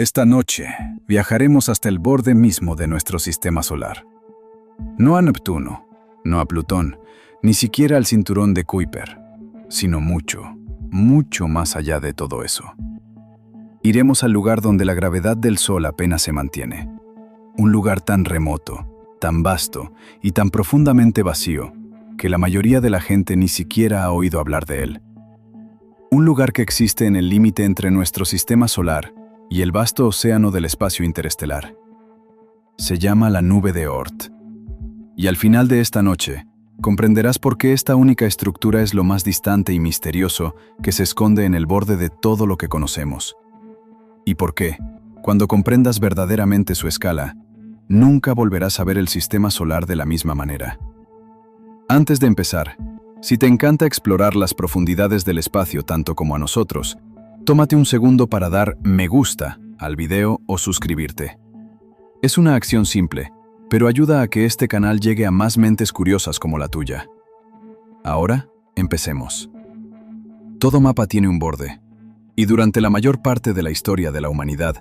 Esta noche viajaremos hasta el borde mismo de nuestro sistema solar. No a Neptuno, no a Plutón, ni siquiera al cinturón de Kuiper, sino mucho, mucho más allá de todo eso. Iremos al lugar donde la gravedad del Sol apenas se mantiene. Un lugar tan remoto, tan vasto y tan profundamente vacío que la mayoría de la gente ni siquiera ha oído hablar de él. Un lugar que existe en el límite entre nuestro sistema solar y el vasto océano del espacio interestelar. Se llama la nube de Oort. Y al final de esta noche, comprenderás por qué esta única estructura es lo más distante y misterioso que se esconde en el borde de todo lo que conocemos. Y por qué, cuando comprendas verdaderamente su escala, nunca volverás a ver el sistema solar de la misma manera. Antes de empezar, si te encanta explorar las profundidades del espacio tanto como a nosotros, tómate un segundo para dar me gusta al video o suscribirte. Es una acción simple, pero ayuda a que este canal llegue a más mentes curiosas como la tuya. Ahora, empecemos. Todo mapa tiene un borde, y durante la mayor parte de la historia de la humanidad,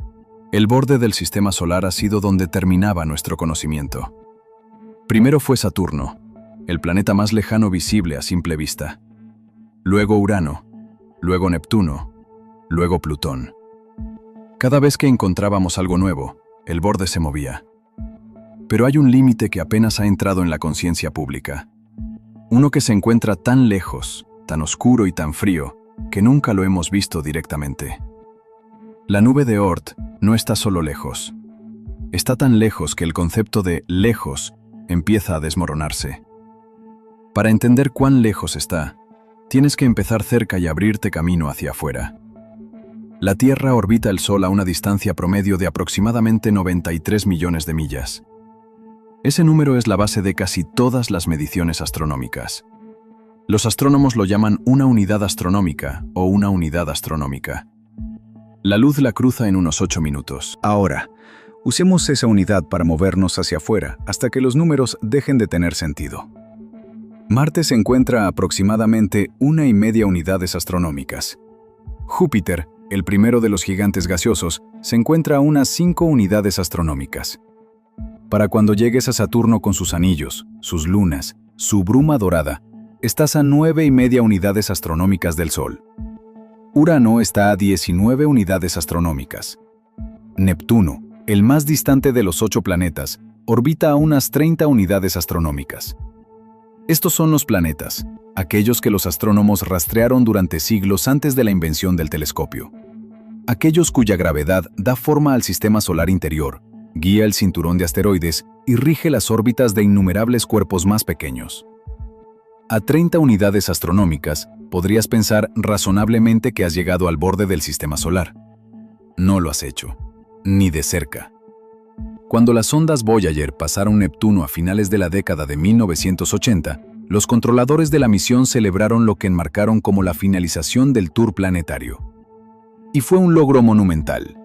el borde del sistema solar ha sido donde terminaba nuestro conocimiento. Primero fue Saturno, el planeta más lejano visible a simple vista. Luego Urano, luego Neptuno, luego Plutón. Cada vez que encontrábamos algo nuevo, el borde se movía. Pero hay un límite que apenas ha entrado en la conciencia pública. Uno que se encuentra tan lejos, tan oscuro y tan frío, que nunca lo hemos visto directamente. La nube de Oort no está solo lejos. Está tan lejos que el concepto de lejos empieza a desmoronarse. Para entender cuán lejos está, tienes que empezar cerca y abrirte camino hacia afuera. La Tierra orbita el Sol a una distancia promedio de aproximadamente 93 millones de millas. Ese número es la base de casi todas las mediciones astronómicas. Los astrónomos lo llaman una unidad astronómica o una unidad astronómica. La luz la cruza en unos 8 minutos. Ahora, usemos esa unidad para movernos hacia afuera hasta que los números dejen de tener sentido. Marte se encuentra a aproximadamente 1,5 unidades astronómicas. Júpiter, el primero de los gigantes gaseosos, se encuentra a unas 5 unidades astronómicas. Para cuando llegues a Saturno con sus anillos, sus lunas, su bruma dorada, estás a 9,5 unidades astronómicas del Sol. Urano está a 19 unidades astronómicas. Neptuno, el más distante de los 8 planetas, orbita a unas 30 unidades astronómicas. Estos son los planetas, aquellos que los astrónomos rastrearon durante siglos antes de la invención del telescopio. Aquellos cuya gravedad da forma al sistema solar interior, guía el cinturón de asteroides y rige las órbitas de innumerables cuerpos más pequeños. A 30 unidades astronómicas, podrías pensar razonablemente que has llegado al borde del sistema solar. No lo has hecho, ni de cerca. Cuando las sondas Voyager pasaron Neptuno a finales de la década de 1980, los controladores de la misión celebraron lo que enmarcaron como la finalización del tour planetario. Y fue un logro monumental.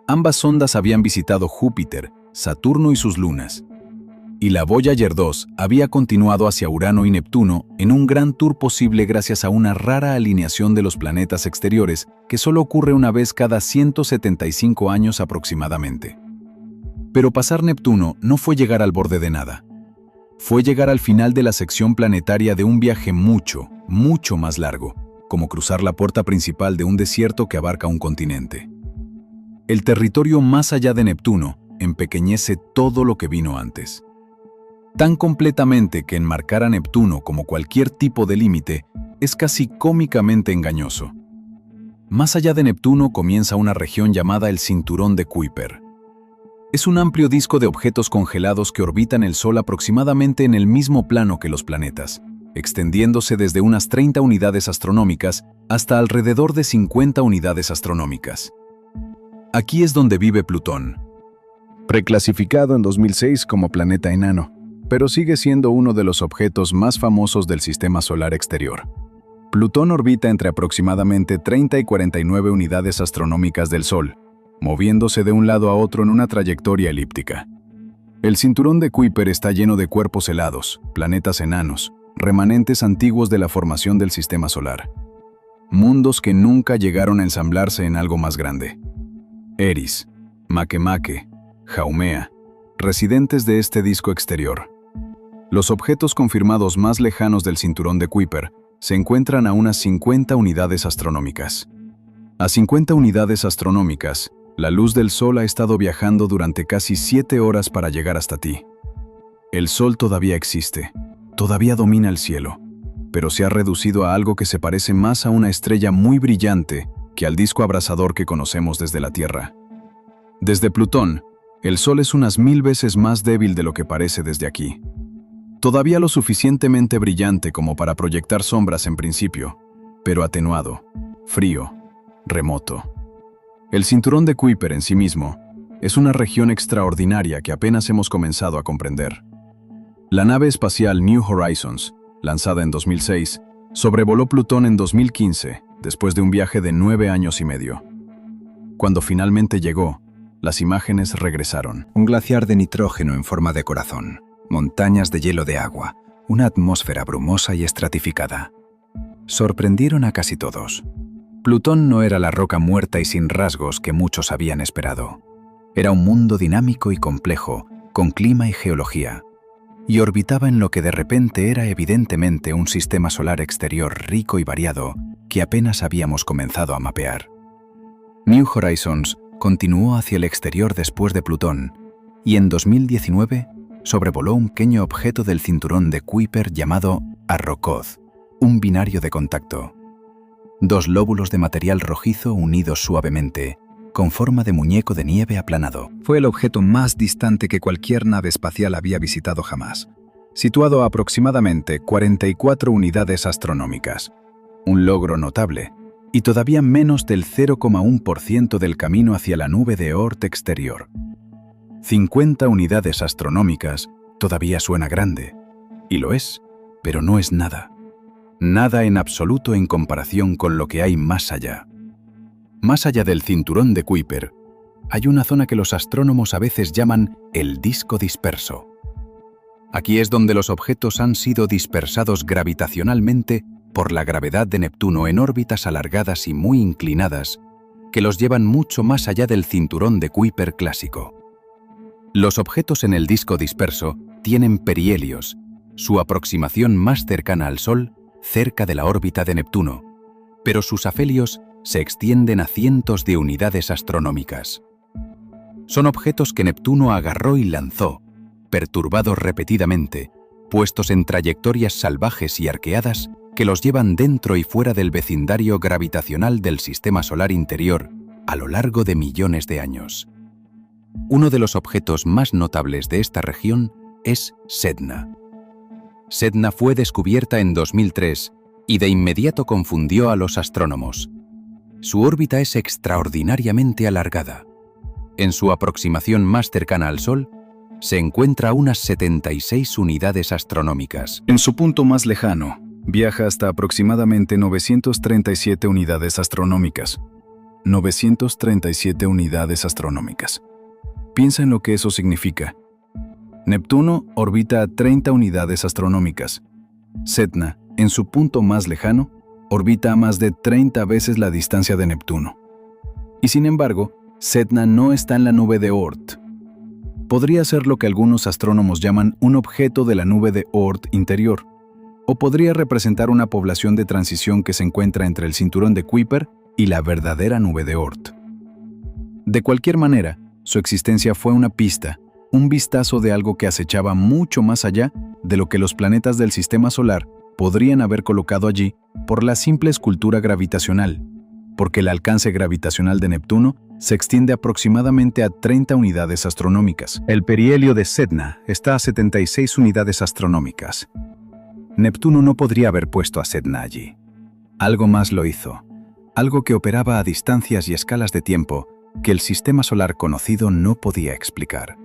Ambas sondas habían visitado Júpiter, Saturno y sus lunas. Y la Voyager 2 había continuado hacia Urano y Neptuno en un gran tour posible gracias a una rara alineación de los planetas exteriores que solo ocurre una vez cada 175 años aproximadamente. Pero pasar Neptuno no fue llegar al borde de nada. Fue llegar al final de la sección planetaria de un viaje mucho, mucho más largo, como cruzar la puerta principal de un desierto que abarca un continente. El territorio más allá de Neptuno empequeñece todo lo que vino antes. Tan completamente que enmarcar a Neptuno como cualquier tipo de límite es casi cómicamente engañoso. Más allá de Neptuno comienza una región llamada el cinturón de Kuiper. Es un amplio disco de objetos congelados que orbitan el Sol aproximadamente en el mismo plano que los planetas, extendiéndose desde unas 30 unidades astronómicas hasta alrededor de 50 unidades astronómicas. Aquí es donde vive Plutón. Preclasificado en 2006 como planeta enano, pero sigue siendo uno de los objetos más famosos del sistema solar exterior. Plutón orbita entre aproximadamente 30 y 49 unidades astronómicas del Sol, moviéndose de un lado a otro en una trayectoria elíptica. El cinturón de Kuiper está lleno de cuerpos helados, planetas enanos, remanentes antiguos de la formación del sistema solar. Mundos que nunca llegaron a ensamblarse en algo más grande. Eris, Makemake, Haumea, residentes de este disco exterior. Los objetos confirmados más lejanos del cinturón de Kuiper se encuentran a unas 50 unidades astronómicas. A 50 unidades astronómicas, la luz del Sol ha estado viajando durante casi 7 horas para llegar hasta ti. El Sol todavía existe, todavía domina el cielo, pero se ha reducido a algo que se parece más a una estrella muy brillante que al disco abrasador que conocemos desde la Tierra. Desde Plutón, el Sol es unas 1000 veces más débil de lo que parece desde aquí. Todavía lo suficientemente brillante como para proyectar sombras en principio, pero atenuado, frío, remoto. El cinturón de Kuiper en sí mismo es una región extraordinaria que apenas hemos comenzado a comprender. La nave espacial New Horizons, lanzada en 2006, sobrevoló Plutón en 2015, después de un viaje de 9 años y medio. Cuando finalmente llegó, las imágenes regresaron. Un glaciar de nitrógeno en forma de corazón, montañas de hielo de agua, una atmósfera brumosa y estratificada. Sorprendieron a casi todos. Plutón no era la roca muerta y sin rasgos que muchos habían esperado. Era un mundo dinámico y complejo, con clima y geología, y orbitaba en lo que de repente era evidentemente un sistema solar exterior rico y variado que apenas habíamos comenzado a mapear. New Horizons continuó hacia el exterior después de Plutón, y en 2019 sobrevoló un pequeño objeto del cinturón de Kuiper llamado Arrokoth, un binario de contacto. 2 lóbulos de material rojizo unidos suavemente, con forma de muñeco de nieve aplanado. Fue el objeto más distante que cualquier nave espacial había visitado jamás, situado a aproximadamente 44 unidades astronómicas. Un logro notable, y todavía menos del 0,1% del camino hacia la nube de Oort exterior. 50 unidades astronómicas todavía suena grande, y lo es, pero no es nada. Nada en absoluto en comparación con lo que hay más allá. Más allá del cinturón de Kuiper, hay una zona que los astrónomos a veces llaman el disco disperso. Aquí es donde los objetos han sido dispersados gravitacionalmente por la gravedad de Neptuno en órbitas alargadas y muy inclinadas, que los llevan mucho más allá del cinturón de Kuiper clásico. Los objetos en el disco disperso tienen perihelios, su aproximación más cercana al Sol, cerca de la órbita de Neptuno, pero sus afelios se extienden a cientos de unidades astronómicas. Son objetos que Neptuno agarró y lanzó, perturbados repetidamente, puestos en trayectorias salvajes y arqueadas que los llevan dentro y fuera del vecindario gravitacional del sistema solar interior a lo largo de millones de años. Uno de los objetos más notables de esta región es Sedna. Sedna fue descubierta en 2003 y de inmediato confundió a los astrónomos. Su órbita es extraordinariamente alargada. En su aproximación más cercana al Sol, se encuentra a unas 76 unidades astronómicas. En su punto más lejano, viaja hasta aproximadamente 937 unidades astronómicas. 937 unidades astronómicas. Piensa en lo que eso significa. Neptuno orbita a 30 unidades astronómicas. Sedna, en su punto más lejano, orbita a más de 30 veces la distancia de Neptuno. Y sin embargo, Sedna no está en la nube de Oort. Podría ser lo que algunos astrónomos llaman un objeto de la nube de Oort interior, o podría representar una población de transición que se encuentra entre el cinturón de Kuiper y la verdadera nube de Oort. De cualquier manera, su existencia fue una pista, un vistazo de algo que acechaba mucho más allá de lo que los planetas del sistema solar podrían haber colocado allí por la simple escultura gravitacional, porque el alcance gravitacional de Neptuno se extiende aproximadamente a 30 unidades astronómicas. El perihelio de Sedna está a 76 unidades astronómicas. Neptuno no podría haber puesto a Sedna allí. Algo más lo hizo, algo que operaba a distancias y escalas de tiempo que el sistema solar conocido no podía explicar.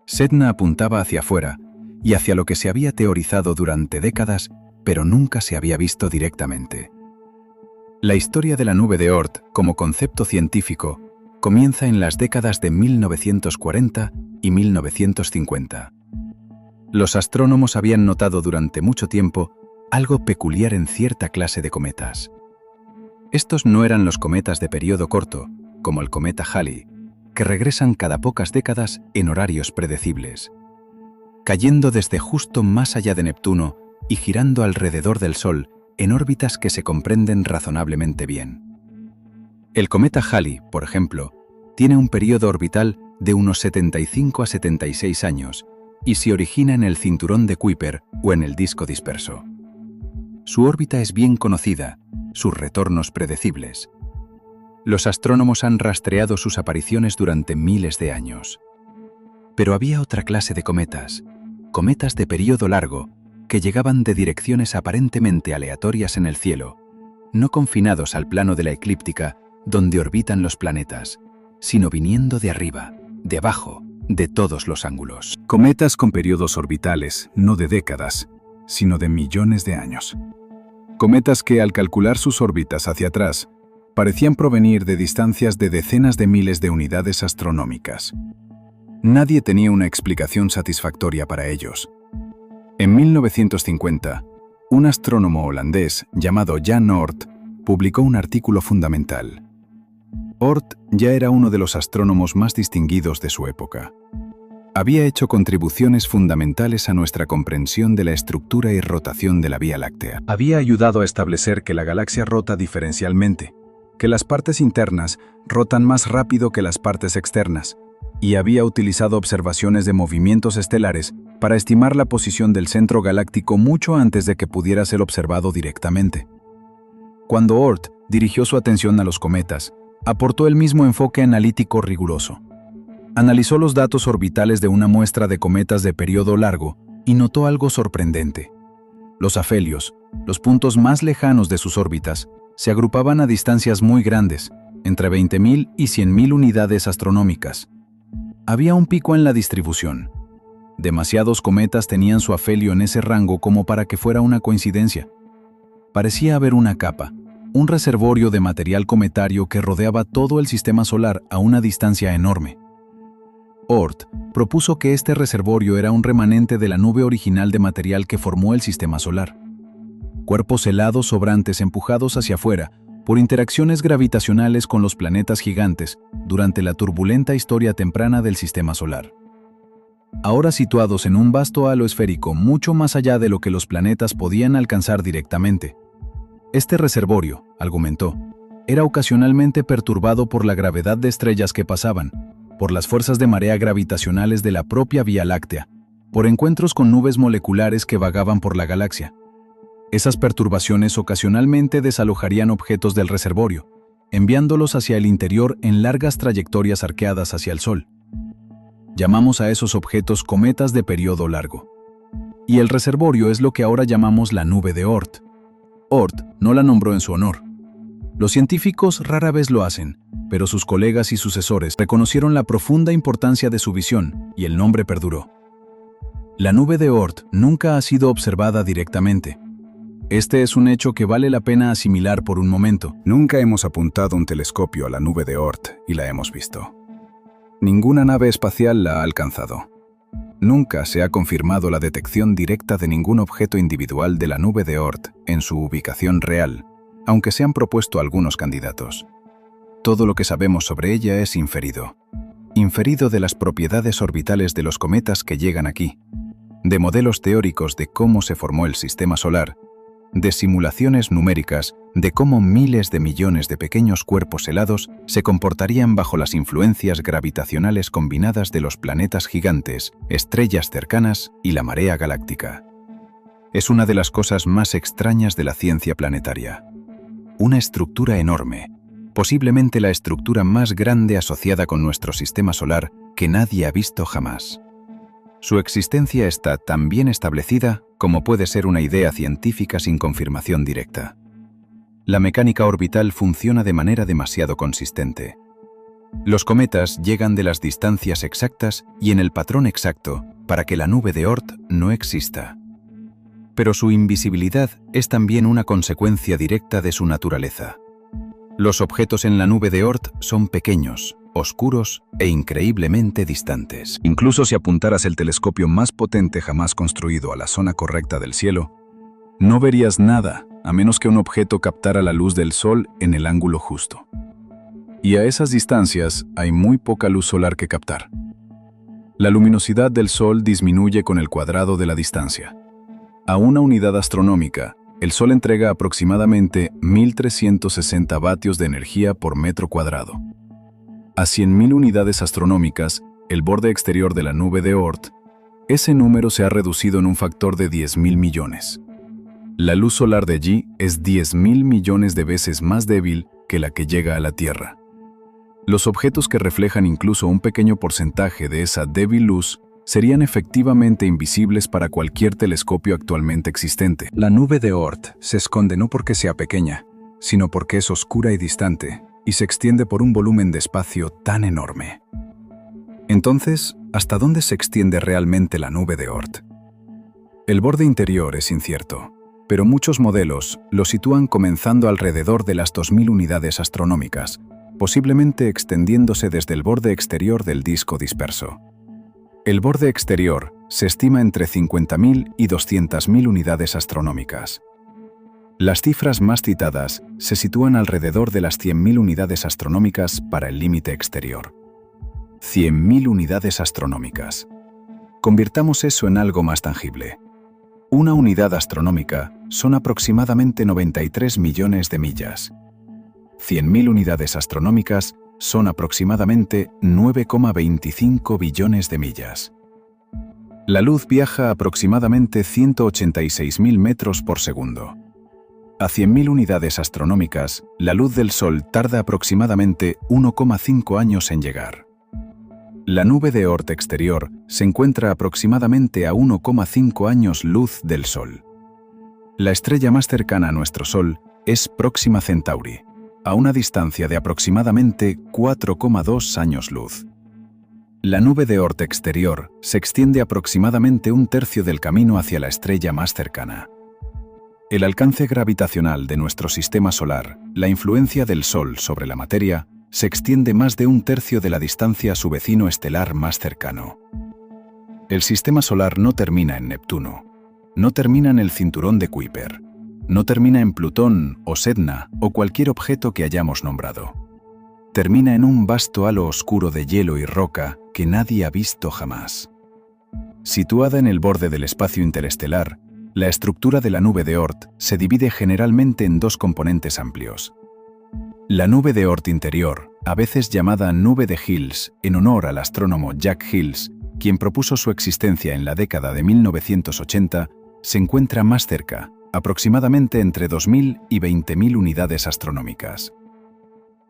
Sedna apuntaba hacia afuera y hacia lo que se había teorizado durante décadas, pero nunca se había visto directamente. La historia de la nube de Oort como concepto científico comienza en las décadas de 1940 y 1950. Los astrónomos habían notado durante mucho tiempo algo peculiar en cierta clase de cometas. Estos no eran los cometas de periodo corto, como el cometa Halley, que regresan cada pocas décadas en horarios predecibles, cayendo desde justo más allá de Neptuno y girando alrededor del Sol en órbitas que se comprenden razonablemente bien. El cometa Halley, por ejemplo, tiene un período orbital de unos 75 a 76 años y se origina en el cinturón de Kuiper o en el disco disperso. Su órbita es bien conocida, sus retornos predecibles. Los astrónomos han rastreado sus apariciones durante miles de años. Pero había otra clase de cometas de período largo, que llegaban de direcciones aparentemente aleatorias en el cielo, no confinados al plano de la eclíptica donde orbitan los planetas, sino viniendo de arriba, de abajo, de todos los ángulos. Cometas con periodos orbitales, no de décadas, sino de millones de años. Cometas que, al calcular sus órbitas hacia atrás, parecían provenir de distancias de decenas de miles de unidades astronómicas. Nadie tenía una explicación satisfactoria para ellos. En 1950, un astrónomo holandés llamado Jan Oort publicó un artículo fundamental. Oort ya era uno de los astrónomos más distinguidos de su época. Había hecho contribuciones fundamentales a nuestra comprensión de la estructura y rotación de la Vía Láctea. Había ayudado a establecer que la galaxia rota diferencialmente, que las partes internas rotan más rápido que las partes externas, y había utilizado observaciones de movimientos estelares para estimar la posición del centro galáctico mucho antes de que pudiera ser observado directamente. Cuando Oort dirigió su atención a los cometas, aportó el mismo enfoque analítico riguroso. Analizó los datos orbitales de una muestra de cometas de periodo largo y notó algo sorprendente. Los afelios, los puntos más lejanos de sus órbitas, se agrupaban a distancias muy grandes, entre 20.000 y 100.000 unidades astronómicas. Había un pico en la distribución. Demasiados cometas tenían su afelio en ese rango como para que fuera una coincidencia. Parecía haber una capa, un reservorio de material cometario que rodeaba todo el sistema solar a una distancia enorme. Oort propuso que este reservorio era un remanente de la nube original de material que formó el sistema solar. Cuerpos helados sobrantes empujados hacia afuera por interacciones gravitacionales con los planetas gigantes durante la turbulenta historia temprana del sistema solar. Ahora situados en un vasto halo esférico mucho más allá de lo que los planetas podían alcanzar directamente. Este reservorio, argumentó, era ocasionalmente perturbado por la gravedad de estrellas que pasaban, por las fuerzas de marea gravitacionales de la propia Vía Láctea, por encuentros con nubes moleculares que vagaban por la galaxia. Esas perturbaciones ocasionalmente desalojarían objetos del reservorio, enviándolos hacia el interior en largas trayectorias arqueadas hacia el Sol. Llamamos a esos objetos cometas de periodo largo. Y el reservorio es lo que ahora llamamos la nube de Oort. Oort no la nombró en su honor. Los científicos rara vez lo hacen, pero sus colegas y sucesores reconocieron la profunda importancia de su visión y el nombre perduró. La nube de Oort nunca ha sido observada directamente. Este es un hecho que vale la pena asimilar por un momento. Nunca hemos apuntado un telescopio a la nube de Oort y la hemos visto. Ninguna nave espacial la ha alcanzado. Nunca se ha confirmado la detección directa de ningún objeto individual de la nube de Oort en su ubicación real, aunque se han propuesto algunos candidatos. Todo lo que sabemos sobre ella es inferido. Inferido de las propiedades orbitales de los cometas que llegan aquí, de modelos teóricos de cómo se formó el sistema solar, de simulaciones numéricas de cómo miles de millones de pequeños cuerpos helados se comportarían bajo las influencias gravitacionales combinadas de los planetas gigantes, estrellas cercanas y la marea galáctica. Es una de las cosas más extrañas de la ciencia planetaria. Una estructura enorme, posiblemente la estructura más grande asociada con nuestro sistema solar que nadie ha visto jamás. Su existencia está tan bien establecida como puede ser una idea científica sin confirmación directa. La mecánica orbital funciona de manera demasiado consistente. Los cometas llegan de las distancias exactas y en el patrón exacto para que la nube de Oort no exista. Pero su invisibilidad es también una consecuencia directa de su naturaleza. Los objetos en la nube de Oort son pequeños, oscuros e increíblemente distantes. Incluso si apuntaras el telescopio más potente jamás construido a la zona correcta del cielo, no verías nada a menos que un objeto captara la luz del Sol en el ángulo justo. Y a esas distancias hay muy poca luz solar que captar. La luminosidad del Sol disminuye con el cuadrado de la distancia. A una unidad astronómica, el Sol entrega aproximadamente 1.360 vatios de energía por metro cuadrado. A 100.000 unidades astronómicas, el borde exterior de la nube de Oort, ese número se ha reducido en un factor de 10.000 millones. La luz solar de allí es 10.000 millones de veces más débil que la que llega a la Tierra. Los objetos que reflejan incluso un pequeño porcentaje de esa débil luz serían efectivamente invisibles para cualquier telescopio actualmente existente. La nube de Oort se esconde no porque sea pequeña, sino porque es oscura y distante, y se extiende por un volumen de espacio tan enorme. Entonces, ¿hasta dónde se extiende realmente la nube de Oort? El borde interior es incierto, pero muchos modelos lo sitúan comenzando alrededor de las 2.000 unidades astronómicas, posiblemente extendiéndose desde el borde exterior del disco disperso. El borde exterior se estima entre 50.000 y 200.000 unidades astronómicas. Las cifras más citadas se sitúan alrededor de las 100.000 unidades astronómicas para el límite exterior. 100.000 unidades astronómicas. Convirtamos eso en algo más tangible. Una unidad astronómica son aproximadamente 93 millones de millas. 100.000 unidades astronómicas son aproximadamente 9,25 billones de millas. La luz viaja aproximadamente 186.000 metros por segundo. A 100.000 unidades astronómicas, la luz del Sol tarda aproximadamente 1,5 años en llegar. La nube de Oort exterior se encuentra aproximadamente a 1,5 años luz del Sol. La estrella más cercana a nuestro Sol es Próxima Centauri, a una distancia de aproximadamente 4,2 años luz. La nube de Oort exterior se extiende aproximadamente un tercio del camino hacia la estrella más cercana. El alcance gravitacional de nuestro sistema solar, la influencia del Sol sobre la materia, se extiende más de un tercio de la distancia a su vecino estelar más cercano. El sistema solar no termina en Neptuno, no termina en el cinturón de Kuiper, no termina en Plutón o Sedna o cualquier objeto que hayamos nombrado. Termina en un vasto halo oscuro de hielo y roca que nadie ha visto jamás. Situada en el borde del espacio interestelar, la estructura de la nube de Oort se divide generalmente en dos componentes amplios. La nube de Oort interior, a veces llamada nube de Hills, en honor al astrónomo Jack Hills, quien propuso su existencia en la década de 1980, se encuentra más cerca, aproximadamente entre 2.000 y 20.000 unidades astronómicas.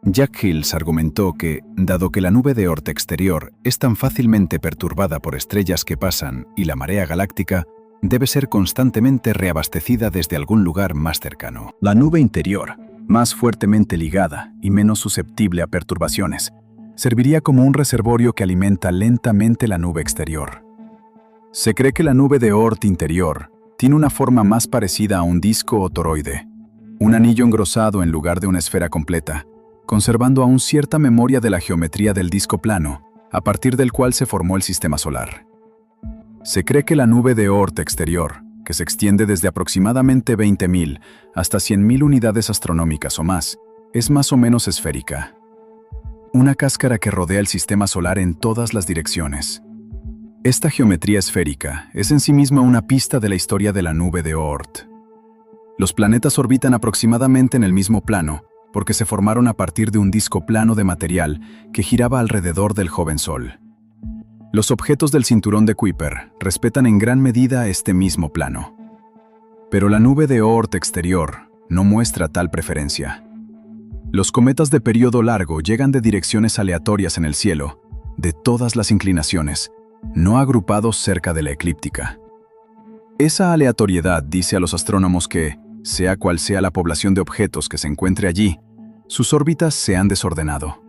Jack Hills argumentó que, dado que la nube de Oort exterior es tan fácilmente perturbada por estrellas que pasan y la marea galáctica, debe ser constantemente reabastecida desde algún lugar más cercano. La nube interior, más fuertemente ligada y menos susceptible a perturbaciones, serviría como un reservorio que alimenta lentamente la nube exterior. Se cree que la nube de Oort interior tiene una forma más parecida a un disco o toroide, un anillo engrosado en lugar de una esfera completa, conservando aún cierta memoria de la geometría del disco plano, a partir del cual se formó el sistema solar. Se cree que la nube de Oort exterior, que se extiende desde aproximadamente 20.000 hasta 100.000 unidades astronómicas o más, es más o menos esférica. Una cáscara que rodea el sistema solar en todas las direcciones. Esta geometría esférica es en sí misma una pista de la historia de la nube de Oort. Los planetas orbitan aproximadamente en el mismo plano, porque se formaron a partir de un disco plano de material que giraba alrededor del joven Sol. Los objetos del cinturón de Kuiper respetan en gran medida este mismo plano. Pero la nube de Oort exterior no muestra tal preferencia. Los cometas de periodo largo llegan de direcciones aleatorias en el cielo, de todas las inclinaciones, no agrupados cerca de la eclíptica. Esa aleatoriedad dice a los astrónomos que, sea cual sea la población de objetos que se encuentre allí, sus órbitas se han desordenado.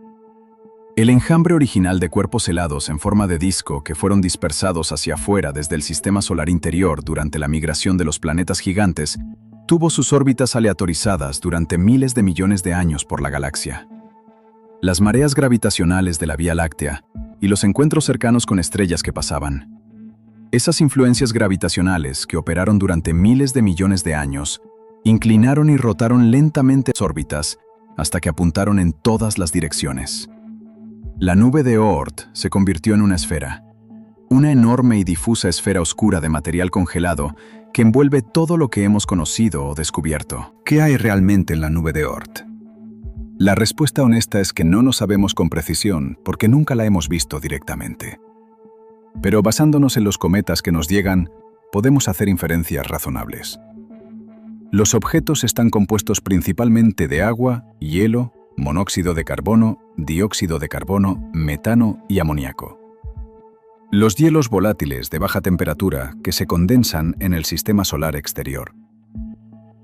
El enjambre original de cuerpos helados en forma de disco que fueron dispersados hacia afuera desde el sistema solar interior durante la migración de los planetas gigantes, tuvo sus órbitas aleatorizadas durante miles de millones de años por la galaxia. Las mareas gravitacionales de la Vía Láctea y los encuentros cercanos con estrellas que pasaban. Esas influencias gravitacionales que operaron durante miles de millones de años, inclinaron y rotaron lentamente las órbitas hasta que apuntaron en todas las direcciones. La nube de Oort se convirtió en una esfera, una enorme y difusa esfera oscura de material congelado que envuelve todo lo que hemos conocido o descubierto. ¿Qué hay realmente en la nube de Oort? La respuesta honesta es que no lo sabemos con precisión porque nunca la hemos visto directamente. Pero basándonos en los cometas que nos llegan, podemos hacer inferencias razonables. Los objetos están compuestos principalmente de agua, hielo, monóxido de carbono, dióxido de carbono, metano y amoníaco. Los hielos volátiles de baja temperatura que se condensan en el sistema solar exterior.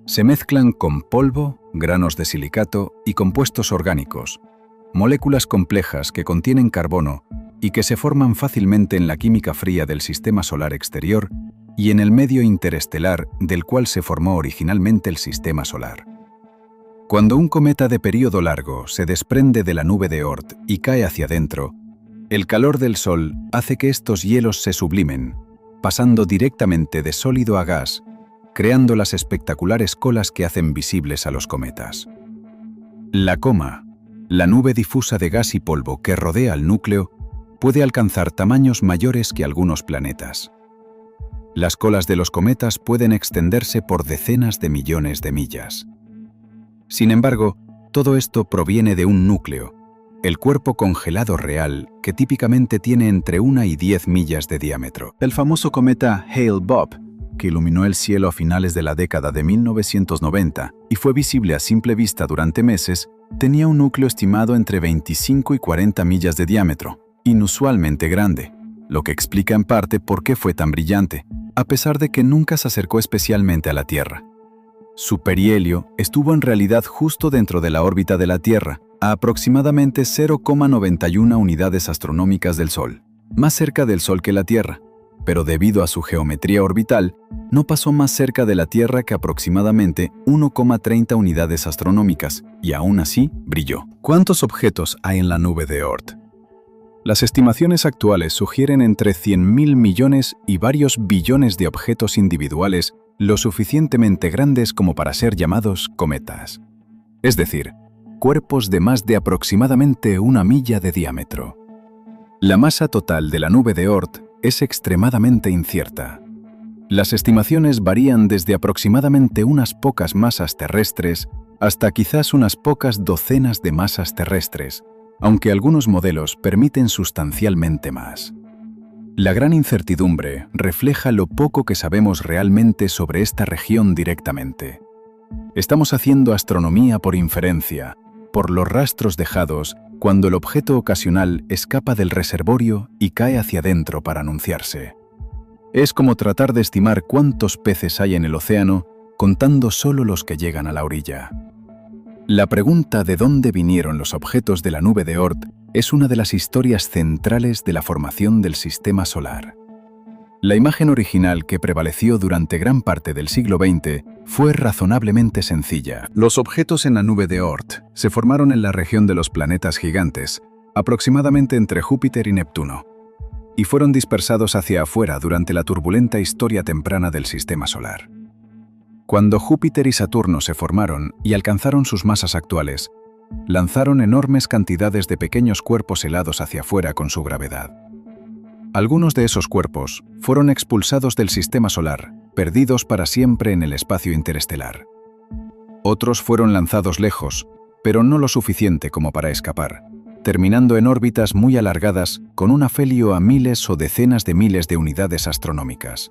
Se mezclan con polvo, granos de silicato y compuestos orgánicos, moléculas complejas que contienen carbono y que se forman fácilmente en la química fría del sistema solar exterior y en el medio interestelar del cual se formó originalmente el sistema solar. Cuando un cometa de período largo se desprende de la nube de Oort y cae hacia adentro, el calor del Sol hace que estos hielos se sublimen, pasando directamente de sólido a gas, creando las espectaculares colas que hacen visibles a los cometas. La coma, la nube difusa de gas y polvo que rodea al núcleo, puede alcanzar tamaños mayores que algunos planetas. Las colas de los cometas pueden extenderse por decenas de millones de millas. Sin embargo, todo esto proviene de un núcleo, el cuerpo congelado real, que típicamente tiene entre 1 y 10 millas de diámetro. El famoso cometa Hale-Bopp, que iluminó el cielo a finales de la década de 1990 y fue visible a simple vista durante meses, tenía un núcleo estimado entre 25 y 40 millas de diámetro, inusualmente grande, lo que explica en parte por qué fue tan brillante, a pesar de que nunca se acercó especialmente a la Tierra. Su perihelio estuvo en realidad justo dentro de la órbita de la Tierra, a aproximadamente 0,91 unidades astronómicas del Sol, más cerca del Sol que la Tierra, pero debido a su geometría orbital, no pasó más cerca de la Tierra que aproximadamente 1,30 unidades astronómicas, y aún así brilló. ¿Cuántos objetos hay en la nube de Oort? Las estimaciones actuales sugieren entre 100.000 millones y varios billones de objetos individuales lo suficientemente grandes como para ser llamados cometas. Es decir, cuerpos de más de aproximadamente 1 milla de diámetro. La masa total de la nube de Oort es extremadamente incierta. Las estimaciones varían desde aproximadamente unas pocas masas terrestres hasta quizás unas pocas docenas de masas terrestres, aunque algunos modelos permiten sustancialmente más. La gran incertidumbre refleja lo poco que sabemos realmente sobre esta región directamente. Estamos haciendo astronomía por inferencia, por los rastros dejados cuando el objeto ocasional escapa del reservorio y cae hacia adentro para anunciarse. Es como tratar de estimar cuántos peces hay en el océano contando solo los que llegan a la orilla. La pregunta de dónde vinieron los objetos de la nube de Oort es una de las historias centrales de la formación del sistema solar. La imagen original que prevaleció durante gran parte del siglo XX fue razonablemente sencilla. Los objetos en la nube de Oort se formaron en la región de los planetas gigantes, aproximadamente entre Júpiter y Neptuno, y fueron dispersados hacia afuera durante la turbulenta historia temprana del sistema solar. Cuando Júpiter y Saturno se formaron y alcanzaron sus masas actuales, lanzaron enormes cantidades de pequeños cuerpos helados hacia afuera con su gravedad. Algunos de esos cuerpos fueron expulsados del sistema solar, perdidos para siempre en el espacio interestelar. Otros fueron lanzados lejos, pero no lo suficiente como para escapar, terminando en órbitas muy alargadas con un afelio a miles o decenas de miles de unidades astronómicas.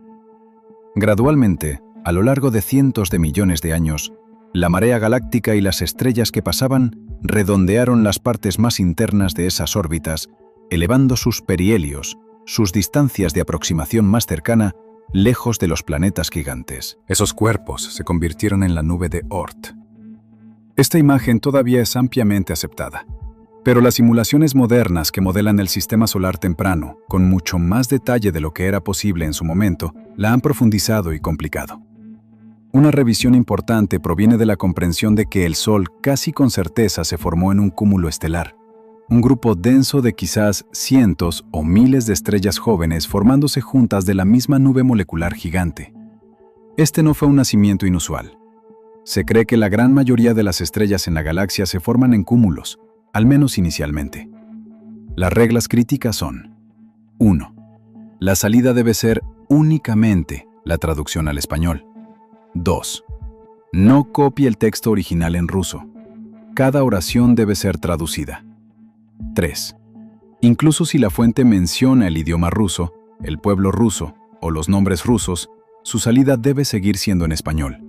Gradualmente, a lo largo de cientos de millones de años, la marea galáctica y las estrellas que pasaban redondearon las partes más internas de esas órbitas, elevando sus perihelios, sus distancias de aproximación más cercana, lejos de los planetas gigantes. Esos cuerpos se convirtieron en la nube de Oort. Esta imagen todavía es ampliamente aceptada, pero las simulaciones modernas que modelan el sistema solar temprano, con mucho más detalle de lo que era posible en su momento, la han profundizado y complicado. Una revisión importante proviene de la comprensión de que el Sol casi con certeza se formó en un cúmulo estelar, un grupo denso de quizás cientos o miles de estrellas jóvenes formándose juntas de la misma nube molecular gigante. Este no fue un nacimiento inusual. Se cree que la gran mayoría de las estrellas en la galaxia se forman en cúmulos, al menos inicialmente. Las reglas críticas son: 1. La salida debe ser únicamente la traducción al español. 2. No copie el texto original en ruso. Cada oración debe ser traducida. 3. Incluso si la fuente menciona el idioma ruso, el pueblo ruso o los nombres rusos, su salida debe seguir siendo en español.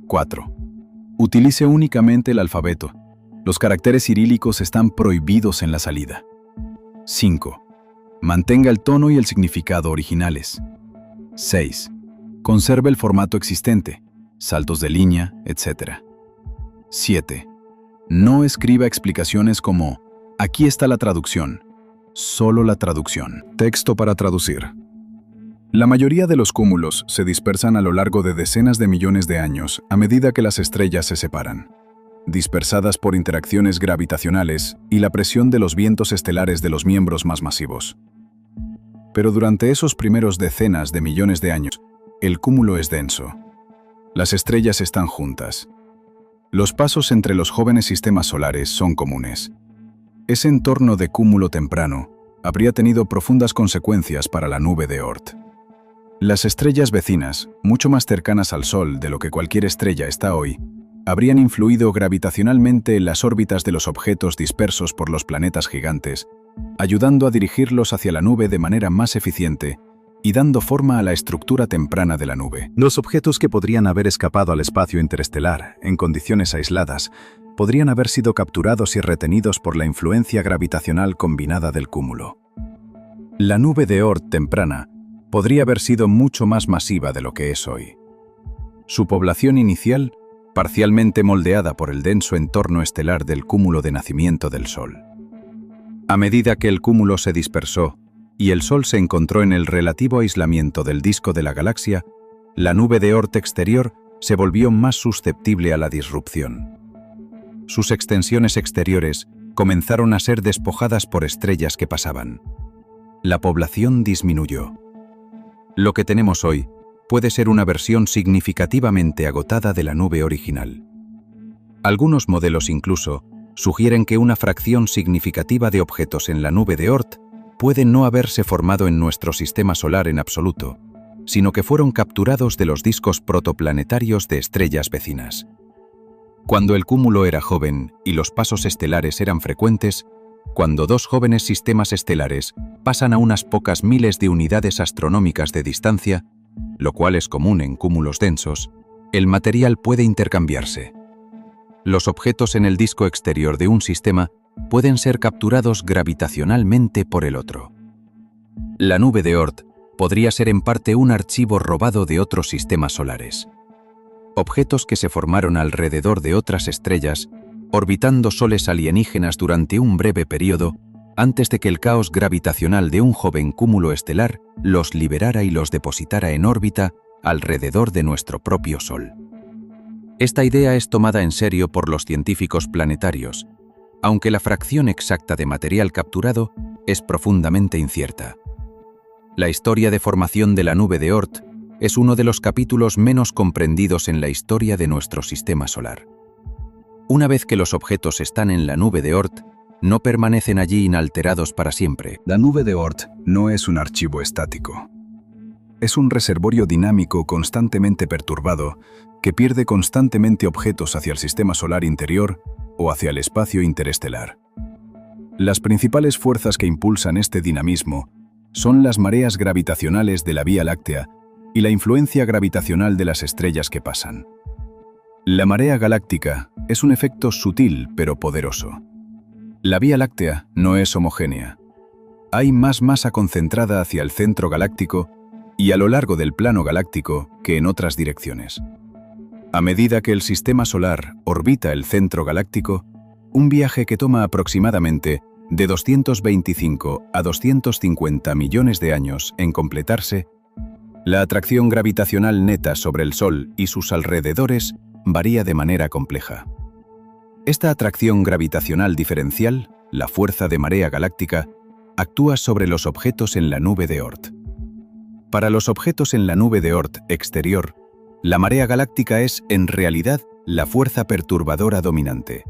4. Utilice únicamente el alfabeto. Los caracteres cirílicos están prohibidos en la salida. 5. Mantenga el tono y el significado originales. 6. Conserve el formato existente, saltos de línea, etc. 7. No escriba explicaciones como «aquí está la traducción», solo la traducción. Texto para traducir. La mayoría de los cúmulos se dispersan a lo largo de decenas de millones de años a medida que las estrellas se separan, dispersadas por interacciones gravitacionales y la presión de los vientos estelares de los miembros más masivos. Pero durante esos primeros decenas de millones de años, el cúmulo es denso. Las estrellas están juntas. Los pasos entre los jóvenes sistemas solares son comunes. Ese entorno de cúmulo temprano habría tenido profundas consecuencias para la nube de Oort. Las estrellas vecinas, mucho más cercanas al Sol de lo que cualquier estrella está hoy, habrían influido gravitacionalmente en las órbitas de los objetos dispersos por los planetas gigantes, ayudando a dirigirlos hacia la nube de manera más eficiente y dando forma a la estructura temprana de la nube. Los objetos que podrían haber escapado al espacio interestelar en condiciones aisladas podrían haber sido capturados y retenidos por la influencia gravitacional combinada del cúmulo. La nube de Oort temprana podría haber sido mucho más masiva de lo que es hoy. Su población inicial, parcialmente moldeada por el denso entorno estelar del cúmulo de nacimiento del Sol. A medida que el cúmulo se dispersó y el Sol se encontró en el relativo aislamiento del disco de la galaxia, la nube de Oort exterior se volvió más susceptible a la disrupción. Sus extensiones exteriores comenzaron a ser despojadas por estrellas que pasaban. La población disminuyó. Lo que tenemos hoy puede ser una versión significativamente agotada de la nube original. Algunos modelos incluso sugieren que una fracción significativa de objetos en la nube de Oort puede no haberse formado en nuestro sistema solar en absoluto, sino que fueron capturados de los discos protoplanetarios de estrellas vecinas. Cuando el cúmulo era joven y los pasos estelares eran frecuentes, cuando dos jóvenes sistemas estelares pasan a unas pocas miles de unidades astronómicas de distancia, lo cual es común en cúmulos densos, el material puede intercambiarse. Los objetos en el disco exterior de un sistema pueden ser capturados gravitacionalmente por el otro. La nube de Oort podría ser en parte un archivo robado de otros sistemas solares. Objetos que se formaron alrededor de otras estrellas, orbitando soles alienígenas durante un breve periodo, antes de que el caos gravitacional de un joven cúmulo estelar los liberara y los depositara en órbita alrededor de nuestro propio Sol. Esta idea es tomada en serio por los científicos planetarios, aunque la fracción exacta de material capturado es profundamente incierta. La historia de formación de la nube de Oort es uno de los capítulos menos comprendidos en la historia de nuestro sistema solar. Una vez que los objetos están en la nube de Oort, no permanecen allí inalterados para siempre. La nube de Oort no es un archivo estático. Es un reservorio dinámico constantemente perturbado que pierde constantemente objetos hacia el sistema solar interior o hacia el espacio interestelar. Las principales fuerzas que impulsan este dinamismo son las mareas gravitacionales de la Vía Láctea y la influencia gravitacional de las estrellas que pasan. La marea galáctica es un efecto sutil pero poderoso. La Vía Láctea no es homogénea. Hay más masa concentrada hacia el centro galáctico y a lo largo del plano galáctico que en otras direcciones. A medida que el sistema solar orbita el centro galáctico, un viaje que toma aproximadamente de 225 a 250 millones de años en completarse, la atracción gravitacional neta sobre el Sol y sus alrededores varía de manera compleja. Esta atracción gravitacional diferencial, la fuerza de marea galáctica, actúa sobre los objetos en la nube de Oort. Para los objetos en la nube de Oort exterior, La marea galáctica es, en realidad, la fuerza perturbadora dominante.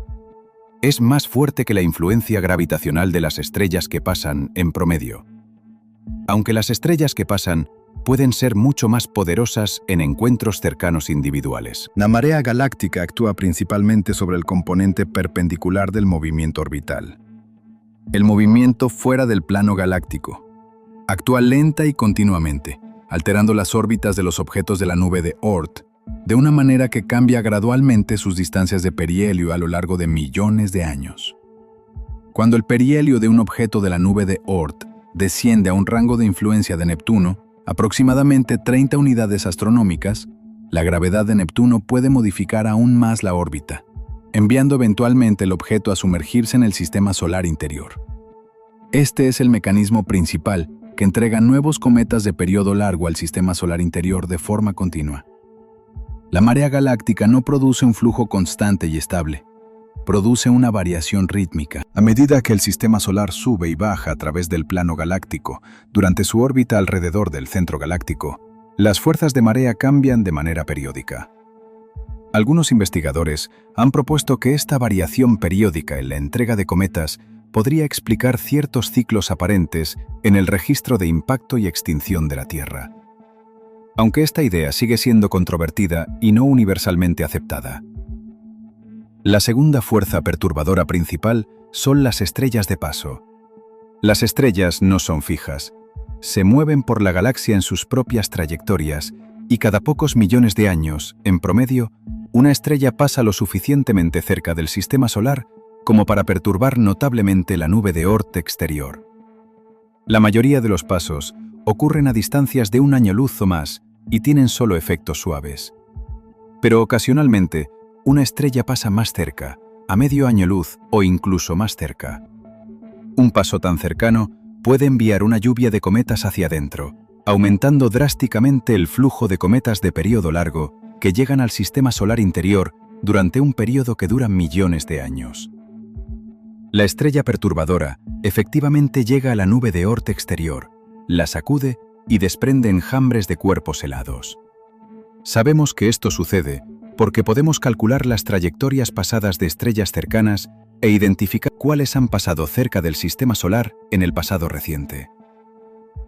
Es más fuerte que la influencia gravitacional de las estrellas que pasan, en promedio. Aunque las estrellas que pasan pueden ser mucho más poderosas en encuentros cercanos individuales. La marea galáctica actúa principalmente sobre el componente perpendicular del movimiento orbital. El movimiento fuera del plano galáctico. Actúa lenta y continuamente, alterando las órbitas de los objetos de la nube de Oort, de una manera que cambia gradualmente sus distancias de perihelio a lo largo de millones de años. Cuando el perihelio de un objeto de la nube de Oort desciende a un rango de influencia de Neptuno, aproximadamente 30 unidades astronómicas, la gravedad de Neptuno puede modificar aún más la órbita, enviando eventualmente el objeto a sumergirse en el sistema solar interior. Este es el mecanismo principal que entrega nuevos cometas de periodo largo al sistema solar interior de forma continua. La marea galáctica no produce un flujo constante y estable, produce una variación rítmica. A medida que el sistema solar sube y baja a través del plano galáctico, durante su órbita alrededor del centro galáctico, las fuerzas de marea cambian de manera periódica. Algunos investigadores han propuesto que esta variación periódica en la entrega de cometas podría explicar ciertos ciclos aparentes en el registro de impacto y extinción de la Tierra. Aunque esta idea sigue siendo controvertida y no universalmente aceptada. La segunda fuerza perturbadora principal son las estrellas de paso. Las estrellas no son fijas, se mueven por la galaxia en sus propias trayectorias y cada pocos millones de años, en promedio, una estrella pasa lo suficientemente cerca del sistema solar como para perturbar notablemente la nube de Oort exterior. La mayoría de los pasos ocurren a distancias de un año luz o más y tienen solo efectos suaves. Pero ocasionalmente, una estrella pasa más cerca, a medio año luz o incluso más cerca. Un paso tan cercano puede enviar una lluvia de cometas hacia adentro, aumentando drásticamente el flujo de cometas de periodo largo que llegan al sistema solar interior durante un periodo que dura millones de años. La estrella perturbadora efectivamente llega a la nube de Oort exterior, la sacude y desprende enjambres de cuerpos helados. Sabemos que esto sucede porque podemos calcular las trayectorias pasadas de estrellas cercanas e identificar cuáles han pasado cerca del sistema solar en el pasado reciente.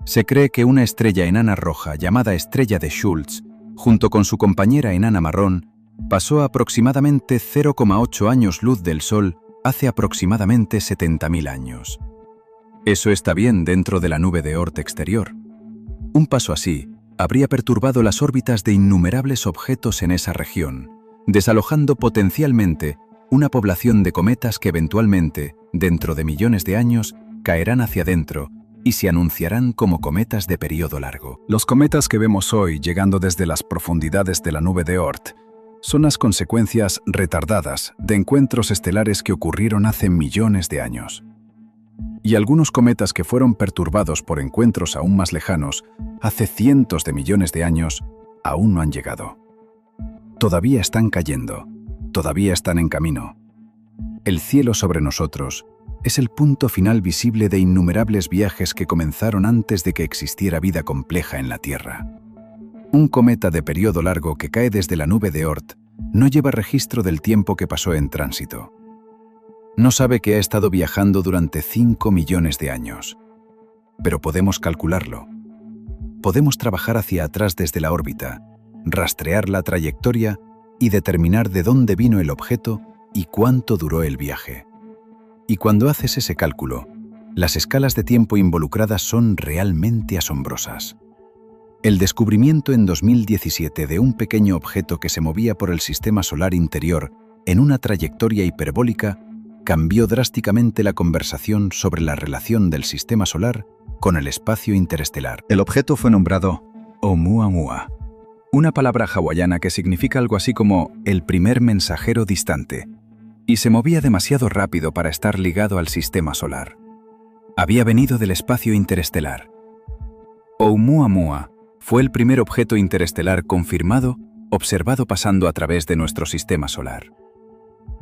Se cree que una estrella enana roja llamada estrella de Schultz, junto con su compañera enana marrón, pasó aproximadamente 0,8 años luz del Sol hace aproximadamente 70.000 años. Eso está bien dentro de la nube de Oort exterior. Un paso así habría perturbado las órbitas de innumerables objetos en esa región, desalojando potencialmente una población de cometas que eventualmente, dentro de millones de años, caerán hacia adentro y se anunciarán como cometas de periodo largo. Los cometas que vemos hoy llegando desde las profundidades de la nube de Oort son las consecuencias retardadas de encuentros estelares que ocurrieron hace millones de años. Y algunos cometas que fueron perturbados por encuentros aún más lejanos, hace cientos de millones de años, aún no han llegado. Todavía están cayendo, todavía están en camino. El cielo sobre nosotros es el punto final visible de innumerables viajes que comenzaron antes de que existiera vida compleja en la Tierra. Un cometa de periodo largo que cae desde la nube de Oort no lleva registro del tiempo que pasó en tránsito. No sabe que ha estado viajando durante 5 millones de años. Pero podemos calcularlo. Podemos trabajar hacia atrás desde la órbita, rastrear la trayectoria y determinar de dónde vino el objeto y cuánto duró el viaje. Y cuando haces ese cálculo, las escalas de tiempo involucradas son realmente asombrosas. El descubrimiento en 2017 de un pequeño objeto que se movía por el sistema solar interior en una trayectoria hiperbólica cambió drásticamente la conversación sobre la relación del sistema solar con el espacio interestelar. El objeto fue nombrado Oumuamua, una palabra hawaiana que significa algo así como el primer mensajero distante, y se movía demasiado rápido para estar ligado al sistema solar. Había venido del espacio interestelar. Oumuamua fue el primer objeto interestelar confirmado, observado pasando a través de nuestro sistema solar.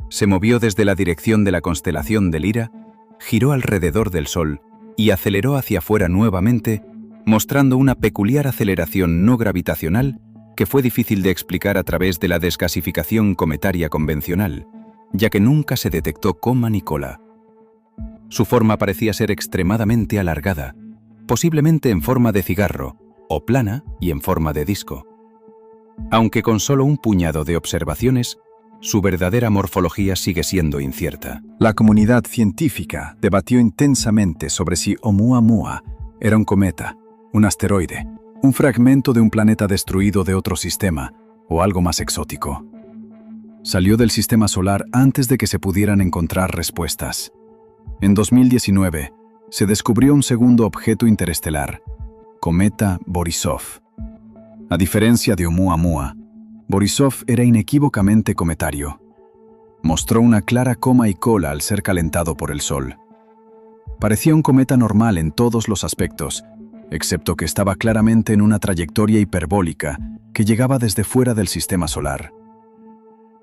Se movió desde la dirección de la constelación de Lira, giró alrededor del Sol y aceleró hacia afuera nuevamente, mostrando una peculiar aceleración no gravitacional que fue difícil de explicar a través de la desgasificación cometaria convencional, ya que nunca se detectó coma ni cola. Su forma parecía ser extremadamente alargada, posiblemente en forma de cigarro, o plana y en forma de disco. Aunque con solo un puñado de observaciones, su verdadera morfología sigue siendo incierta. La comunidad científica debatió intensamente sobre si Oumuamua era un cometa, un asteroide, un fragmento de un planeta destruido de otro sistema o algo más exótico. Salió del sistema solar antes de que se pudieran encontrar respuestas. En 2019, se descubrió un segundo objeto interestelar, cometa Borisov. A diferencia de Oumuamua, Borisov era inequívocamente cometario. Mostró una clara coma y cola al ser calentado por el Sol. Parecía un cometa normal en todos los aspectos, excepto que estaba claramente en una trayectoria hiperbólica que llegaba desde fuera del sistema solar.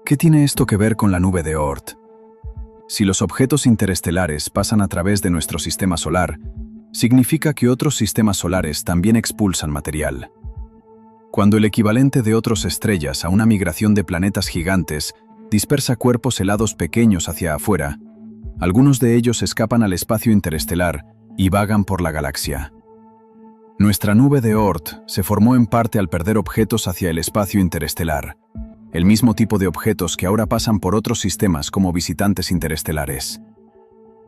¿Qué tiene esto que ver con la nube de Oort? Si los objetos interestelares pasan a través de nuestro sistema solar, significa que otros sistemas solares también expulsan material. Cuando el equivalente de otras estrellas a una migración de planetas gigantes dispersa cuerpos helados pequeños hacia afuera, algunos de ellos escapan al espacio interestelar y vagan por la galaxia. Nuestra nube de Oort se formó en parte al perder objetos hacia el espacio interestelar, el mismo tipo de objetos que ahora pasan por otros sistemas como visitantes interestelares.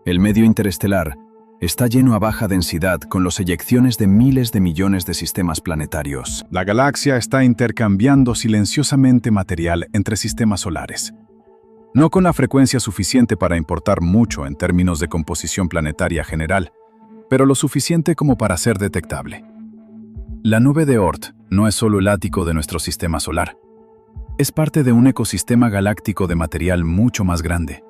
El medio interestelar está lleno a baja densidad con las eyecciones de miles de millones de sistemas planetarios. La galaxia está intercambiando silenciosamente material entre sistemas solares. No con la frecuencia suficiente para importar mucho en términos de composición planetaria general, pero lo suficiente como para ser detectable. La nube de Oort no es solo el ático de nuestro sistema solar. Es parte de un ecosistema galáctico de material mucho más grande.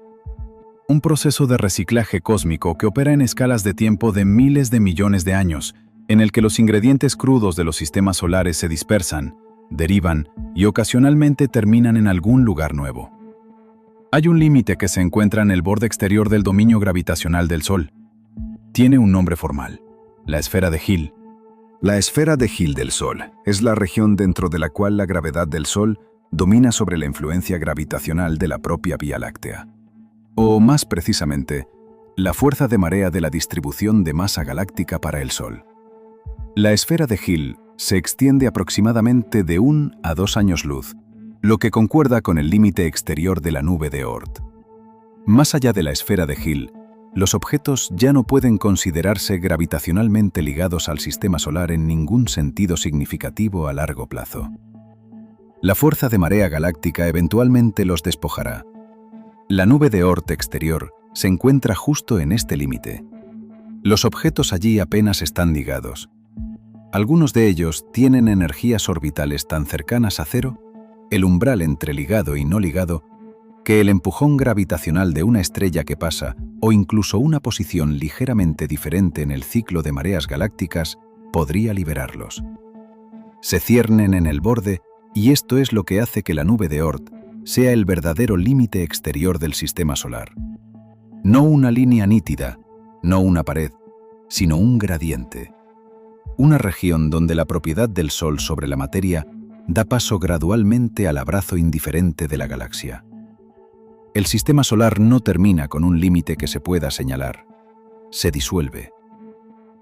Un proceso de reciclaje cósmico que opera en escalas de tiempo de miles de millones de años, en el que los ingredientes crudos de los sistemas solares se dispersan, derivan y ocasionalmente terminan en algún lugar nuevo. Hay un límite que se encuentra en el borde exterior del dominio gravitacional del Sol. Tiene un nombre formal: la esfera de Hill. La esfera de Hill del Sol es la región dentro de la cual la gravedad del Sol domina sobre la influencia gravitacional de la propia Vía Láctea. O, más precisamente, la fuerza de marea de la distribución de masa galáctica para el Sol. La esfera de Hill se extiende aproximadamente de 1 a 2 años luz, lo que concuerda con el límite exterior de la nube de Oort. Más allá de la esfera de Hill, los objetos ya no pueden considerarse gravitacionalmente ligados al sistema solar en ningún sentido significativo a largo plazo. La fuerza de marea galáctica eventualmente los despojará. La nube de Oort exterior se encuentra justo en este límite. Los objetos allí apenas están ligados. Algunos de ellos tienen energías orbitales tan cercanas a cero, el umbral entre ligado y no ligado, que el empujón gravitacional de una estrella que pasa, o incluso una posición ligeramente diferente en el ciclo de mareas galácticas, podría liberarlos. Se ciernen en el borde, y esto es lo que hace que la nube de Oort sea el verdadero límite exterior del sistema solar. No una línea nítida, no una pared, sino un gradiente. Una región donde la propiedad del Sol sobre la materia da paso gradualmente al abrazo indiferente de la galaxia. El sistema solar no termina con un límite que se pueda señalar. Se disuelve.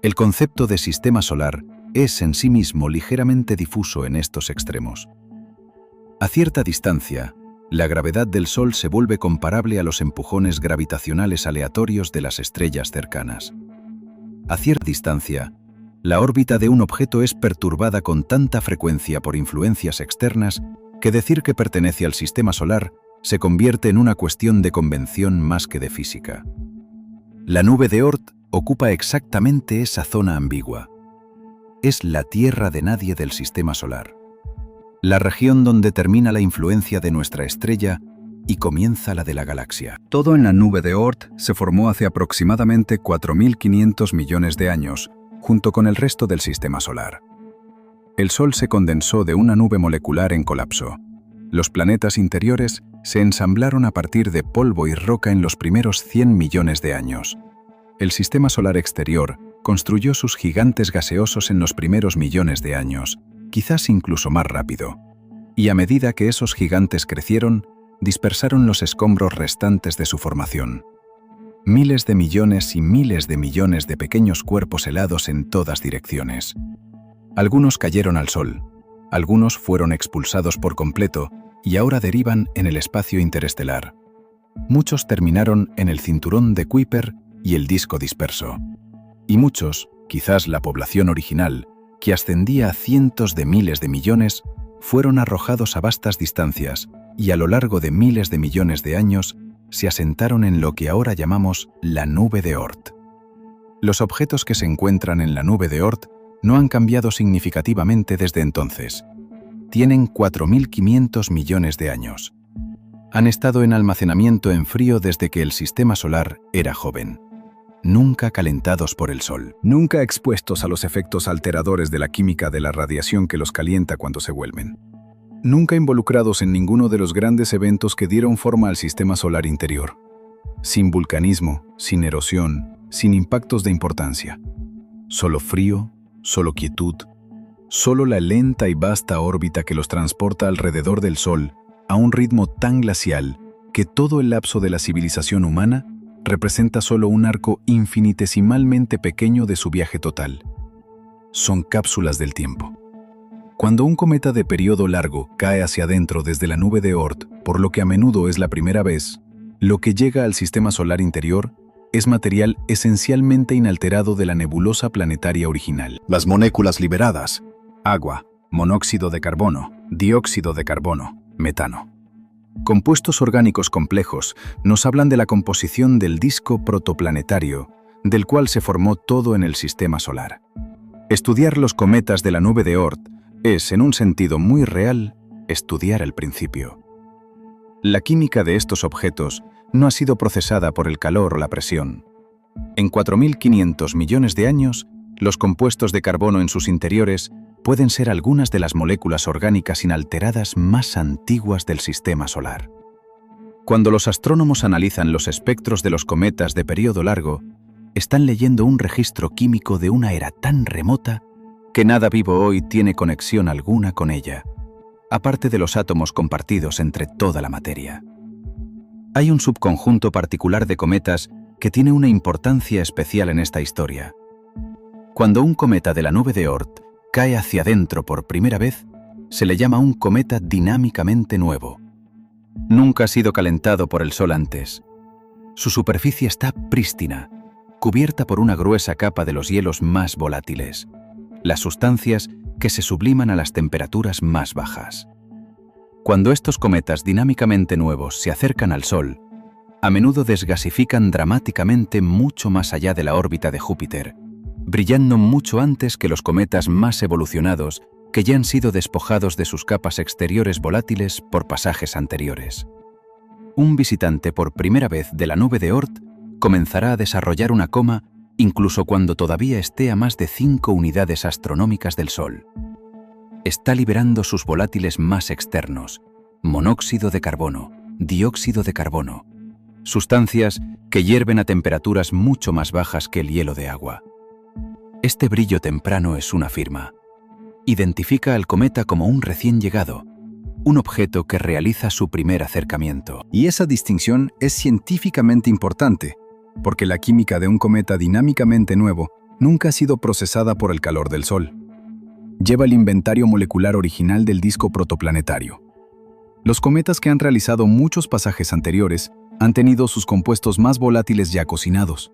El concepto de sistema solar es en sí mismo ligeramente difuso en estos extremos. A cierta distancia, la gravedad del Sol se vuelve comparable a los empujones gravitacionales aleatorios de las estrellas cercanas. A cierta distancia, la órbita de un objeto es perturbada con tanta frecuencia por influencias externas que decir que pertenece al sistema solar se convierte en una cuestión de convención más que de física. La nube de Oort ocupa exactamente esa zona ambigua. Es la tierra de nadie del sistema solar. La región donde termina la influencia de nuestra estrella y comienza la de la galaxia. Todo en la nube de Oort se formó hace aproximadamente 4.500 millones de años, junto con el resto del sistema solar. El Sol se condensó de una nube molecular en colapso. Los planetas interiores se ensamblaron a partir de polvo y roca en los primeros 100 millones de años. El sistema solar exterior construyó sus gigantes gaseosos en los primeros millones de años, quizás incluso más rápido. Y a medida que esos gigantes crecieron, dispersaron los escombros restantes de su formación. Miles de millones y miles de millones de pequeños cuerpos helados en todas direcciones. Algunos cayeron al Sol, algunos fueron expulsados por completo y ahora derivan en el espacio interestelar. Muchos terminaron en el cinturón de Kuiper y el disco disperso. Y muchos, quizás la población original, que ascendía a cientos de miles de millones, fueron arrojados a vastas distancias y a lo largo de miles de millones de años se asentaron en lo que ahora llamamos la nube de Oort. Los objetos que se encuentran en la nube de Oort no han cambiado significativamente desde entonces. Tienen 4.500 millones de años. Han estado en almacenamiento en frío desde que el sistema solar era joven. Nunca calentados por el Sol. Nunca expuestos a los efectos alteradores de la química de la radiación que los calienta cuando se vuelven. Nunca involucrados en ninguno de los grandes eventos que dieron forma al sistema solar interior. Sin vulcanismo, sin erosión, sin impactos de importancia. Solo frío, solo quietud, solo la lenta y vasta órbita que los transporta alrededor del Sol a un ritmo tan glacial que todo el lapso de la civilización humana representa solo un arco infinitesimalmente pequeño de su viaje total. Son cápsulas del tiempo. Cuando un cometa de periodo largo cae hacia adentro desde la nube de Oort, por lo que a menudo es la primera vez, lo que llega al sistema solar interior es material esencialmente inalterado de la nebulosa planetaria original. Las moléculas liberadas: agua, monóxido de carbono, dióxido de carbono, metano. Compuestos orgánicos complejos nos hablan de la composición del disco protoplanetario, del cual se formó todo en el sistema solar. Estudiar los cometas de la nube de Oort es, en un sentido muy real, estudiar el principio. La química de estos objetos no ha sido procesada por el calor o la presión. En 4.500 millones de años, los compuestos de carbono en sus interiores pueden ser algunas de las moléculas orgánicas inalteradas más antiguas del sistema solar. Cuando los astrónomos analizan los espectros de los cometas de periodo largo, están leyendo un registro químico de una era tan remota que nada vivo hoy tiene conexión alguna con ella, aparte de los átomos compartidos entre toda la materia. Hay un subconjunto particular de cometas que tiene una importancia especial en esta historia. Cuando un cometa de la nube de Oort cae hacia adentro por primera vez, se le llama un cometa dinámicamente nuevo. Nunca ha sido calentado por el Sol antes. Su superficie está prístina, cubierta por una gruesa capa de los hielos más volátiles, las sustancias que se subliman a las temperaturas más bajas. Cuando estos cometas dinámicamente nuevos se acercan al Sol, a menudo desgasifican dramáticamente mucho más allá de la órbita de Júpiter, brillando mucho antes que los cometas más evolucionados que ya han sido despojados de sus capas exteriores volátiles por pasajes anteriores. Un visitante por primera vez de la nube de Oort comenzará a desarrollar una coma incluso cuando todavía esté a más de 5 unidades astronómicas del Sol. Está liberando sus volátiles más externos, monóxido de carbono, dióxido de carbono, sustancias que hierven a temperaturas mucho más bajas que el hielo de agua. Este brillo temprano es una firma. Identifica al cometa como un recién llegado, un objeto que realiza su primer acercamiento. Y esa distinción es científicamente importante, porque la química de un cometa dinámicamente nuevo nunca ha sido procesada por el calor del Sol. Lleva el inventario molecular original del disco protoplanetario. Los cometas que han realizado muchos pasajes anteriores han tenido sus compuestos más volátiles ya cocinados.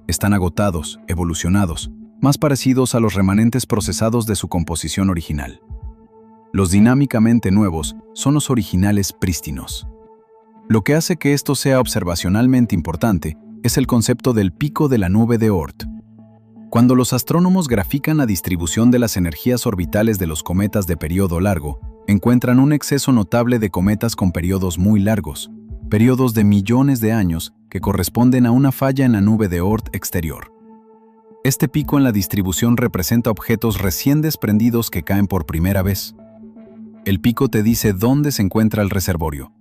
Están agotados, evolucionados, más parecidos a los remanentes procesados de su composición original. Los dinámicamente nuevos son los originales prístinos. Lo que hace que esto sea observacionalmente importante es el concepto del pico de la nube de Oort. Cuando los astrónomos grafican la distribución de las energías orbitales de los cometas de periodo largo, encuentran un exceso notable de cometas con periodos muy largos, periodos de millones de años que corresponden a una falla en la nube de Oort exterior. Este pico en la distribución representa objetos recién desprendidos que caen por primera vez. El pico te dice dónde se encuentra el reservorio.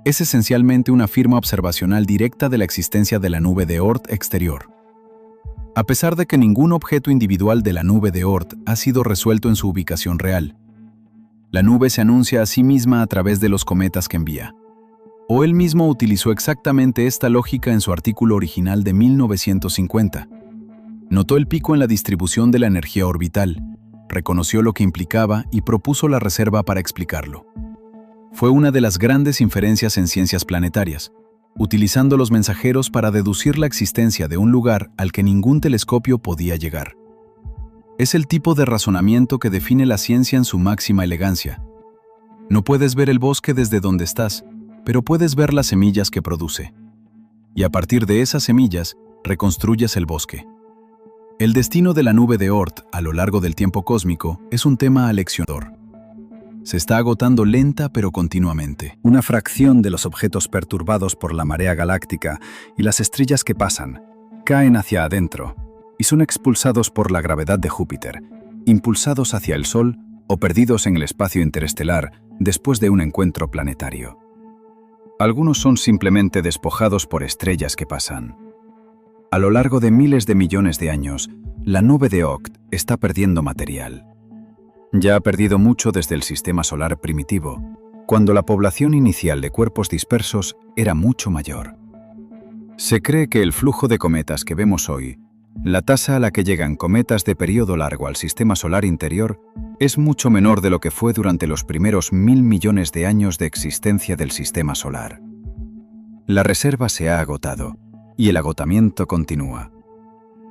Es esencialmente una firma observacional directa de la existencia de la nube de Oort exterior. a pesar de que ningún objeto individual de la nube de Oort ha sido resuelto en su ubicación real. La nube se anuncia a sí misma a través de los cometas que envía. O él mismo utilizó exactamente esta lógica en su artículo original de 1950. Notó el pico en la distribución de la energía orbital, reconoció lo que implicaba y propuso la reserva para explicarlo. Fue una de las grandes inferencias en ciencias planetarias, utilizando los mensajeros para deducir la existencia de un lugar al que ningún telescopio podía llegar. Es el tipo de razonamiento que define la ciencia en su máxima elegancia. No puedes ver el bosque desde donde estás, pero puedes ver las semillas que produce. Y a partir de esas semillas, reconstruyes el bosque. El destino de la nube de Oort a lo largo del tiempo cósmico es un tema aleccionador. Se está agotando lenta pero continuamente. Una fracción de los objetos perturbados por la marea galáctica y las estrellas que pasan caen hacia adentro y son expulsados por la gravedad de Júpiter, impulsados hacia el Sol o perdidos en el espacio interestelar después de un encuentro planetario. Algunos son simplemente despojados por estrellas que pasan. A lo largo de miles de millones de años, la nube de Oort está perdiendo material. Ya ha perdido mucho desde el sistema solar primitivo, cuando la población inicial de cuerpos dispersos era mucho mayor. Se cree que el flujo de cometas que vemos hoy, la tasa a la que llegan cometas de periodo largo al sistema solar interior, es mucho menor de lo que fue durante los primeros 1.000 millones de años de existencia del sistema solar. La reserva se ha agotado, y el agotamiento continúa.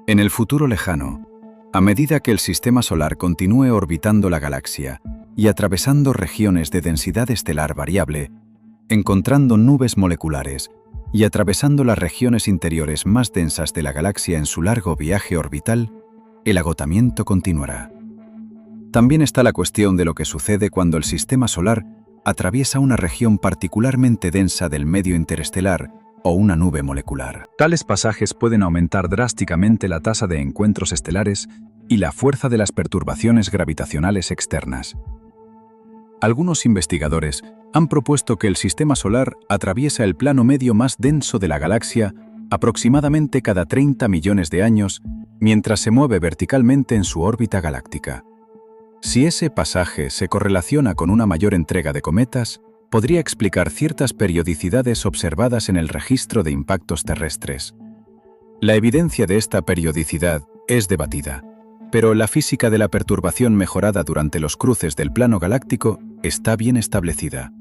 En el futuro lejano, a medida que el sistema solar continúe orbitando la galaxia y atravesando regiones de densidad estelar variable, encontrando nubes moleculares y atravesando las regiones interiores más densas de la galaxia en su largo viaje orbital, el agotamiento continuará. También está la cuestión de lo que sucede cuando el sistema solar atraviesa una región particularmente densa del medio interestelar o una nube molecular. Tales pasajes pueden aumentar drásticamente la tasa de encuentros estelares y la fuerza de las perturbaciones gravitacionales externas. Algunos investigadores han propuesto que el sistema solar atraviesa el plano medio más denso de la galaxia aproximadamente cada 30 millones de años, mientras se mueve verticalmente en su órbita galáctica. Si ese pasaje se correlaciona con una mayor entrega de cometas, podría explicar ciertas periodicidades observadas en el registro de impactos terrestres. La evidencia de esta periodicidad es debatida, pero la física de la perturbación mejorada durante los cruces del plano galáctico está bien establecida.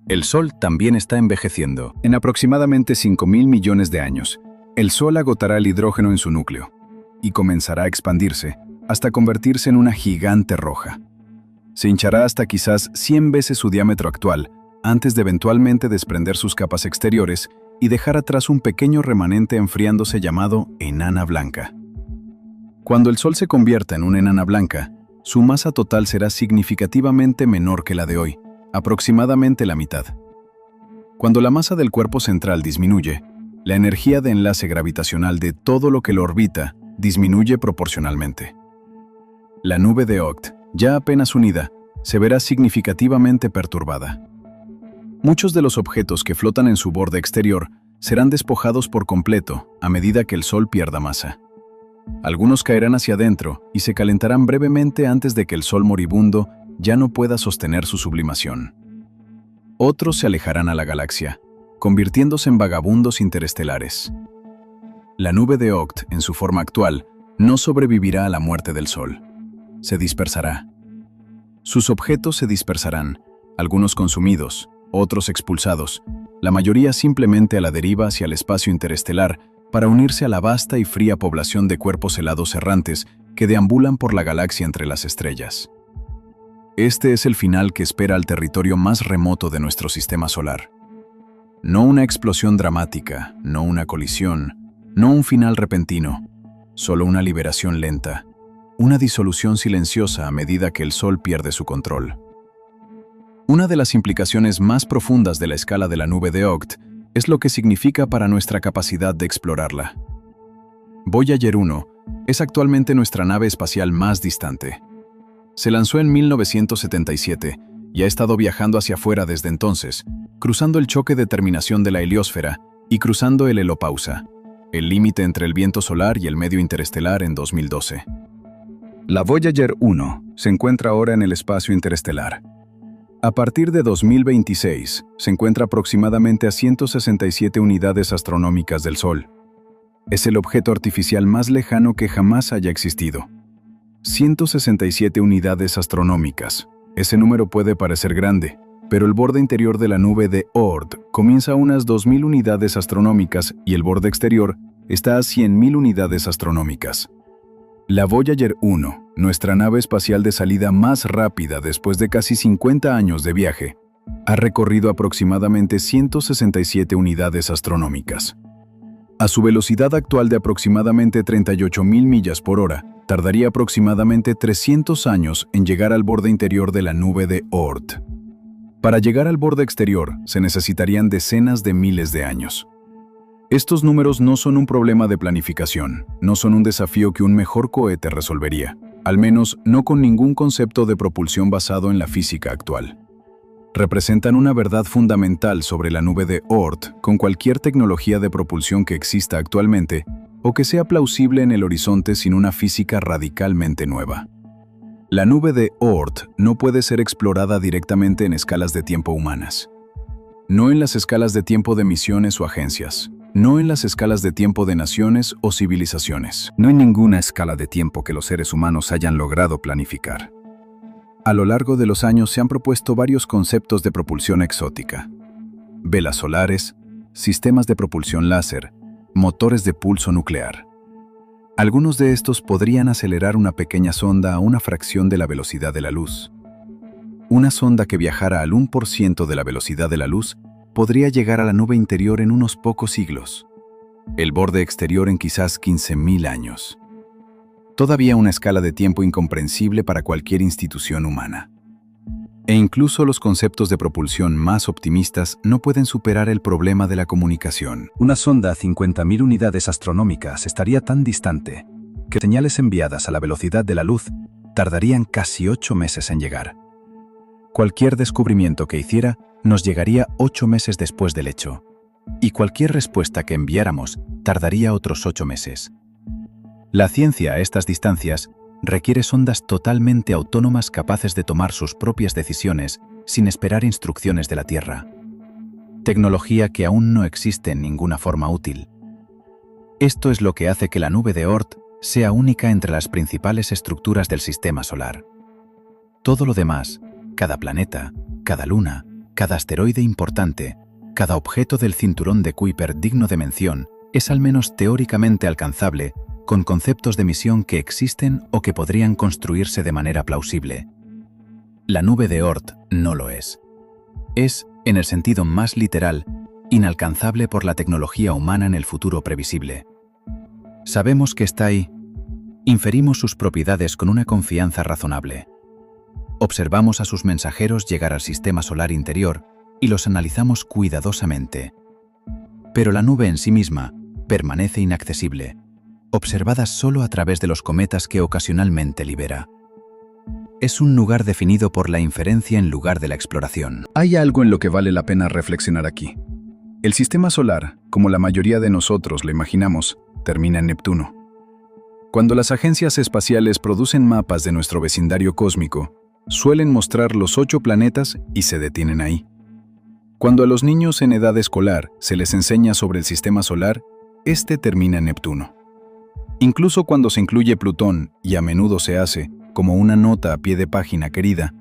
El Sol también está envejeciendo. En aproximadamente 5.000 millones de años, el Sol agotará el hidrógeno en su núcleo y comenzará a expandirse hasta convertirse en una gigante roja. Se hinchará hasta quizás 100 veces su diámetro actual, antes de eventualmente desprender sus capas exteriores y dejar atrás un pequeño remanente enfriándose llamado enana blanca. Cuando el Sol se convierta en una enana blanca, su masa total será significativamente menor que la de hoy, aproximadamente la mitad. Cuando la masa del cuerpo central disminuye, la energía de enlace gravitacional de todo lo que lo orbita disminuye proporcionalmente. La nube de Oort, ya apenas unida, se verá significativamente perturbada. Muchos de los objetos que flotan en su borde exterior serán despojados por completo a medida que el Sol pierda masa. Algunos caerán hacia adentro y se calentarán brevemente antes de que el Sol moribundo ya no pueda sostener su sublimación. Otros se alejarán a la galaxia, convirtiéndose en vagabundos interestelares. La nube de Oort, en su forma actual, no sobrevivirá a la muerte del Sol. Se dispersará. Sus objetos se dispersarán, algunos consumidos, otros expulsados, la mayoría simplemente a la deriva hacia el espacio interestelar para unirse a la vasta y fría población de cuerpos helados errantes que deambulan por la galaxia entre las estrellas. Este es el final que espera al territorio más remoto de nuestro sistema solar. No una explosión dramática, no una colisión, no un final repentino, solo una liberación lenta, una disolución silenciosa a medida que el Sol pierde su control. Una de las implicaciones más profundas de la escala de la nube de Oort es lo que significa para nuestra capacidad de explorarla. Voyager 1 es actualmente nuestra nave espacial más distante. Se lanzó en 1977 y ha estado viajando hacia afuera desde entonces, cruzando el choque de terminación de la heliosfera y cruzando el helopausa, el límite entre el viento solar y el medio interestelar en 2012. La Voyager 1 se encuentra ahora en el espacio interestelar. A partir de 2026, se encuentra aproximadamente a 167 unidades astronómicas del Sol. Es el objeto artificial más lejano que jamás haya existido. 167 unidades astronómicas. Ese número puede parecer grande, pero el borde interior de la nube de Oort comienza a unas 2.000 unidades astronómicas y el borde exterior está a 100.000 unidades astronómicas. La Voyager 1, nuestra nave espacial de salida más rápida después de casi 50 años de viaje, ha recorrido aproximadamente 167 unidades astronómicas. A su velocidad actual de aproximadamente 38.000 millas por hora, tardaría aproximadamente 300 años en llegar al borde interior de la nube de Oort. Para llegar al borde exterior, se necesitarían decenas de miles de años. Estos números no son un problema de planificación, no son un desafío que un mejor cohete resolvería, al menos no con ningún concepto de propulsión basado en la física actual. Representan una verdad fundamental sobre la nube de Oort con cualquier tecnología de propulsión que exista actualmente o que sea plausible en el horizonte sin una física radicalmente nueva. La nube de Oort no puede ser explorada directamente en escalas de tiempo humanas. No en las escalas de tiempo de misiones o agencias. No en las escalas de tiempo de naciones o civilizaciones. No en ninguna escala de tiempo que los seres humanos hayan logrado planificar. A lo largo de los años se han propuesto varios conceptos de propulsión exótica. Velas solares, sistemas de propulsión láser, motores de pulso nuclear. Algunos de estos podrían acelerar una pequeña sonda a una fracción de la velocidad de la luz. Una sonda que viajara al 1% de la velocidad de la luz podría llegar a la nube interior en unos pocos siglos. El borde exterior en quizás 15.000 años. Todavía una escala de tiempo incomprensible para cualquier institución humana. E incluso los conceptos de propulsión más optimistas no pueden superar el problema de la comunicación. Una sonda a 50.000 unidades astronómicas estaría tan distante que señales enviadas a la velocidad de la luz tardarían casi 8 meses en llegar. Cualquier descubrimiento que hiciera nos llegaría 8 meses después del hecho, y cualquier respuesta que enviáramos tardaría otros 8 meses. La ciencia a estas distancias requiere sondas totalmente autónomas capaces de tomar sus propias decisiones sin esperar instrucciones de la Tierra. Tecnología que aún no existe en ninguna forma útil. Esto es lo que hace que la nube de Oort sea única entre las principales estructuras del sistema solar. Todo lo demás, cada planeta, cada luna, cada asteroide importante, cada objeto del cinturón de Kuiper digno de mención, es al menos teóricamente alcanzable con conceptos de misión que existen o que podrían construirse de manera plausible. La nube de Oort no lo es. Es, en el sentido más literal, inalcanzable por la tecnología humana en el futuro previsible. Sabemos que está ahí. Inferimos sus propiedades con una confianza razonable. Observamos a sus mensajeros llegar al sistema solar interior y los analizamos cuidadosamente. Pero la nube en sí misma permanece inaccesible, observada solo a través de los cometas que ocasionalmente libera. Es un lugar definido por la inferencia en lugar de la exploración. Hay algo en lo que vale la pena reflexionar aquí. El sistema solar, como la mayoría de nosotros lo imaginamos, termina en Neptuno. Cuando las agencias espaciales producen mapas de nuestro vecindario cósmico, suelen mostrar los 8 planetas y se detienen ahí. Cuando a los niños en edad escolar se les enseña sobre el sistema solar, este termina en Neptuno. Incluso cuando se incluye Plutón, y a menudo se hace, como una nota a pie de página querida,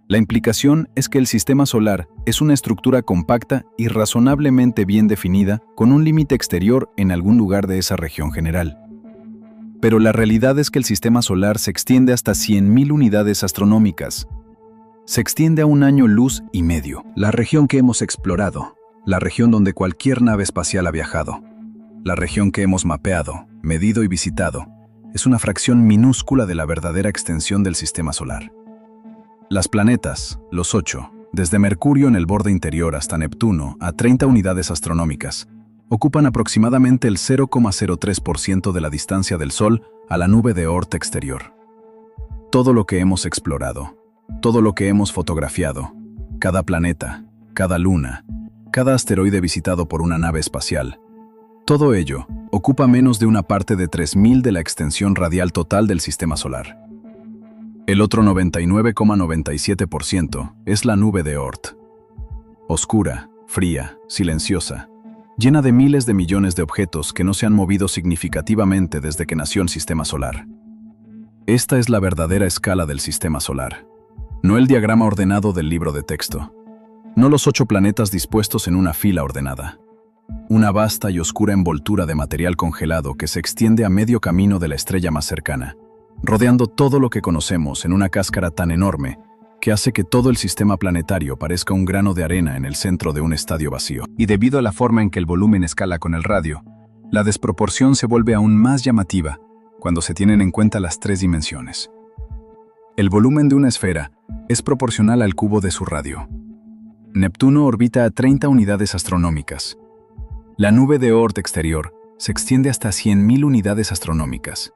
la implicación es que el sistema solar es una estructura compacta y razonablemente bien definida con un límite exterior en algún lugar de esa región general. Pero la realidad es que el sistema solar se extiende hasta 100.000 unidades astronómicas. Se extiende a 1 año luz y medio. La región que hemos explorado, la región donde cualquier nave espacial ha viajado, la región que hemos mapeado, medido y visitado, es una fracción minúscula de la verdadera extensión del sistema solar. Las planetas, los 8, desde Mercurio en el borde interior hasta Neptuno a 30 unidades astronómicas, ocupan aproximadamente el 0,03% de la distancia del Sol a la nube de Oort exterior. Todo lo que hemos explorado, todo lo que hemos fotografiado, cada planeta, cada luna, cada asteroide visitado por una nave espacial, Todo ello ocupa menos de una parte de 3000 de la extensión radial total del sistema solar. El otro 99,97% es la nube de Oort. Oscura, fría, silenciosa, llena de miles de millones de objetos que no se han movido significativamente desde que nació el sistema solar. Esta es la verdadera escala del sistema solar, no el diagrama ordenado del libro de texto, no los 8 planetas dispuestos en una fila ordenada. Una vasta y oscura envoltura de material congelado que se extiende a medio camino de la estrella más cercana, rodeando todo lo que conocemos en una cáscara tan enorme que hace que todo el sistema planetario parezca un grano de arena en el centro de un estadio vacío. Y debido a la forma en que el volumen escala con el radio, la desproporción se vuelve aún más llamativa cuando se tienen en cuenta las 3 dimensiones. El volumen de una esfera es proporcional al cubo de su radio. Neptuno orbita a 30 unidades astronómicas. La nube de Oort exterior se extiende hasta 100.000 unidades astronómicas.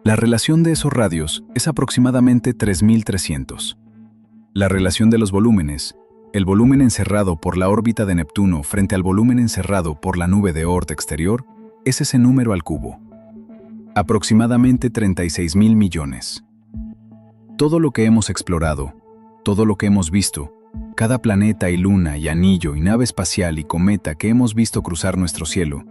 La relación de esos radios es aproximadamente 3300. La relación de los volúmenes, el volumen encerrado por la órbita de Neptuno frente al volumen encerrado por la nube de Oort exterior, es ese número al cubo. Aproximadamente 36.000 millones. Todo lo que hemos explorado, todo lo que hemos visto, cada planeta y luna y anillo y nave espacial y cometa que hemos visto cruzar nuestro cielo,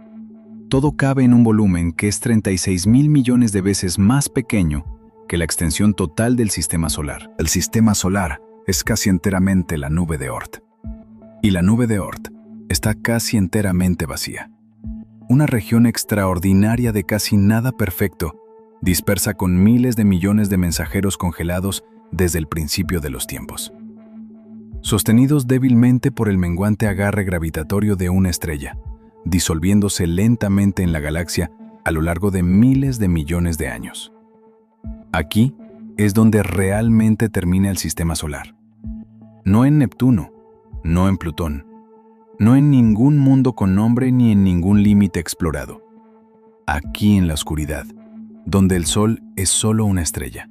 todo cabe en un volumen que es 36.000 millones de veces más pequeño que la extensión total del sistema solar. El sistema solar es casi enteramente la nube de Oort. Y la nube de Oort está casi enteramente vacía. Una región extraordinaria de casi nada perfecto, dispersa con miles de millones de mensajeros congelados desde el principio de los tiempos. Sostenidos débilmente por el menguante agarre gravitatorio de una estrella, disolviéndose lentamente en la galaxia a lo largo de miles de millones de años. Aquí es donde realmente termina el sistema solar. No en Neptuno, no en Plutón, no en ningún mundo con nombre ni en ningún límite explorado. Aquí en la oscuridad, donde el Sol es solo una estrella.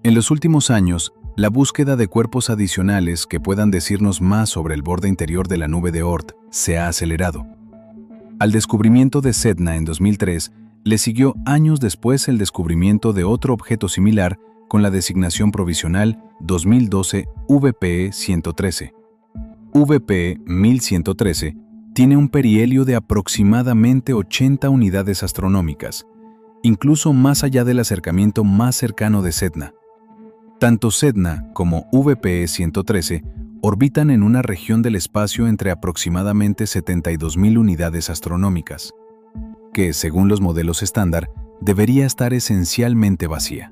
En los últimos años, la búsqueda de cuerpos adicionales que puedan decirnos más sobre el borde interior de la nube de Oort se ha acelerado. Al descubrimiento de Sedna en 2003, le siguió años después el descubrimiento de otro objeto similar con la designación provisional 2012 VPE-113. VPE-1113 tiene un perihelio de aproximadamente 80 unidades astronómicas, incluso más allá del acercamiento más cercano de Sedna. Tanto Sedna como VPE-113 orbitan en una región del espacio entre aproximadamente 72.000 unidades astronómicas, que, según los modelos estándar, debería estar esencialmente vacía.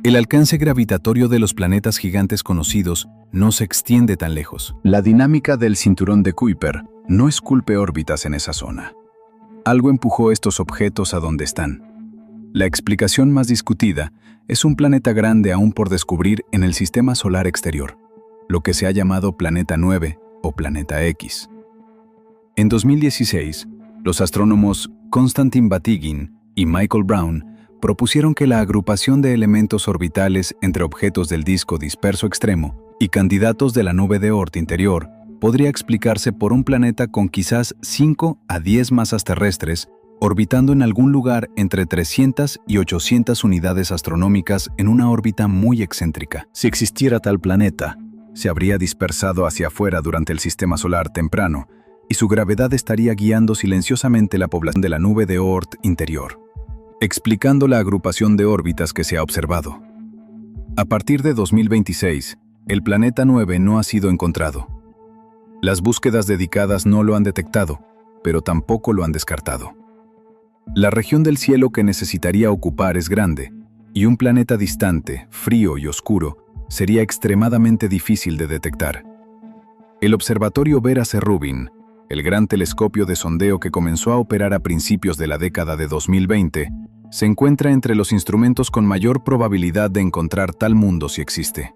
El alcance gravitatorio de los planetas gigantes conocidos no se extiende tan lejos. La dinámica del cinturón de Kuiper no esculpe órbitas en esa zona. Algo empujó estos objetos a donde están. La explicación más discutida es un planeta grande aún por descubrir en el sistema solar exterior, lo que se ha llamado Planeta 9 o Planeta X. En 2016, los astrónomos Konstantin Batygin y Michael Brown propusieron que la agrupación de elementos orbitales entre objetos del disco disperso extremo y candidatos de la nube de Oort interior podría explicarse por un planeta con quizás 5 a 10 masas terrestres orbitando en algún lugar entre 300 y 800 unidades astronómicas en una órbita muy excéntrica. Si existiera tal planeta, se habría dispersado hacia afuera durante el sistema solar temprano y su gravedad estaría guiando silenciosamente la población de la nube de Oort interior, explicando la agrupación de órbitas que se ha observado. A partir de 2026, el planeta 9 no ha sido encontrado. Las búsquedas dedicadas no lo han detectado, pero tampoco lo han descartado. La región del cielo que necesitaría ocupar es grande, y un planeta distante, frío y oscuro sería extremadamente difícil de detectar. El observatorio Vera C. Rubin, el gran telescopio de sondeo que comenzó a operar a principios de la década de 2020, se encuentra entre los instrumentos con mayor probabilidad de encontrar tal mundo si existe.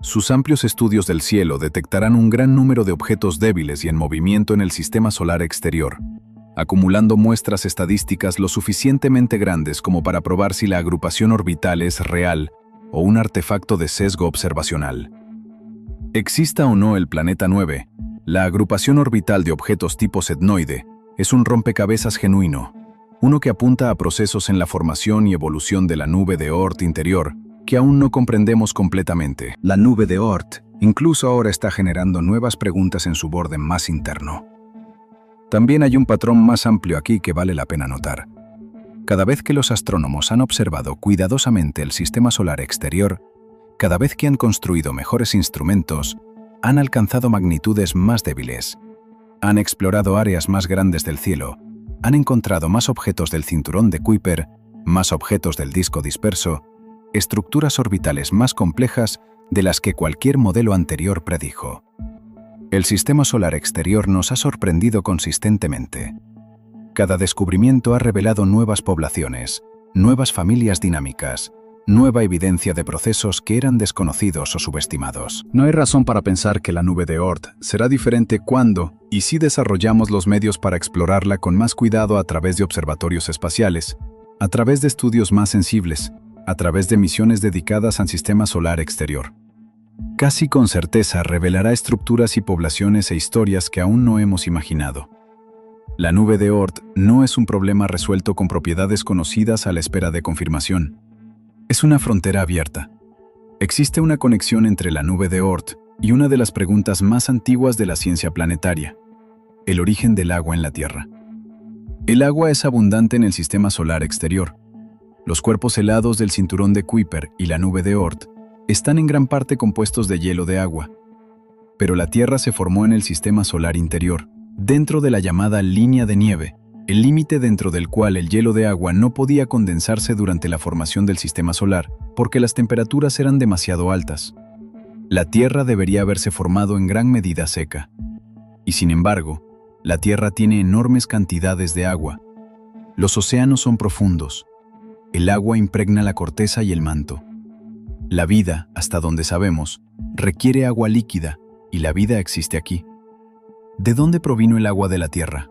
Sus amplios estudios del cielo detectarán un gran número de objetos débiles y en movimiento en el sistema solar exterior, acumulando muestras estadísticas lo suficientemente grandes como para probar si la agrupación orbital es real o un artefacto de sesgo observacional. Exista o no el planeta 9, la agrupación orbital de objetos tipo sednoide Es un rompecabezas genuino, uno que apunta a procesos en la formación y evolución de la nube de Oort interior que aún no comprendemos completamente. La nube de Oort incluso ahora está generando nuevas preguntas en su borde más interno. También hay un patrón más amplio aquí que vale la pena notar. Cada vez que los astrónomos han observado cuidadosamente el sistema solar exterior, cada vez que han construido mejores instrumentos, han alcanzado magnitudes más débiles, han explorado áreas más grandes del cielo, han encontrado más objetos del cinturón de Kuiper, más objetos del disco disperso, estructuras orbitales más complejas de las que cualquier modelo anterior predijo. El sistema solar exterior nos ha sorprendido consistentemente. Cada descubrimiento ha revelado nuevas poblaciones, nuevas familias dinámicas, nueva evidencia de procesos que eran desconocidos o subestimados. No hay razón para pensar que la nube de Oort será diferente cuando y si desarrollamos los medios para explorarla con más cuidado a través de observatorios espaciales, a través de estudios más sensibles, a través de misiones dedicadas al sistema solar exterior. Casi con certeza revelará estructuras y poblaciones e historias que aún no hemos imaginado. La nube de Oort no es un problema resuelto con propiedades conocidas a la espera de confirmación. Es una frontera abierta. Existe una conexión entre la nube de Oort y una de las preguntas más antiguas de la ciencia planetaria: el origen del agua en la Tierra. El agua es abundante en el sistema solar exterior. Los cuerpos helados del cinturón de Kuiper y la nube de Oort están en gran parte compuestos de hielo de agua. Pero la Tierra se formó en el sistema solar interior, dentro de la llamada línea de nieve, el límite dentro del cual el hielo de agua no podía condensarse durante la formación del sistema solar, porque las temperaturas eran demasiado altas. La Tierra debería haberse formado en gran medida seca. Y sin embargo, la Tierra tiene enormes cantidades de agua. Los océanos son profundos. El agua impregna la corteza y el manto. La vida, hasta donde sabemos, requiere agua líquida, y la vida existe aquí. ¿De dónde provino el agua de la Tierra?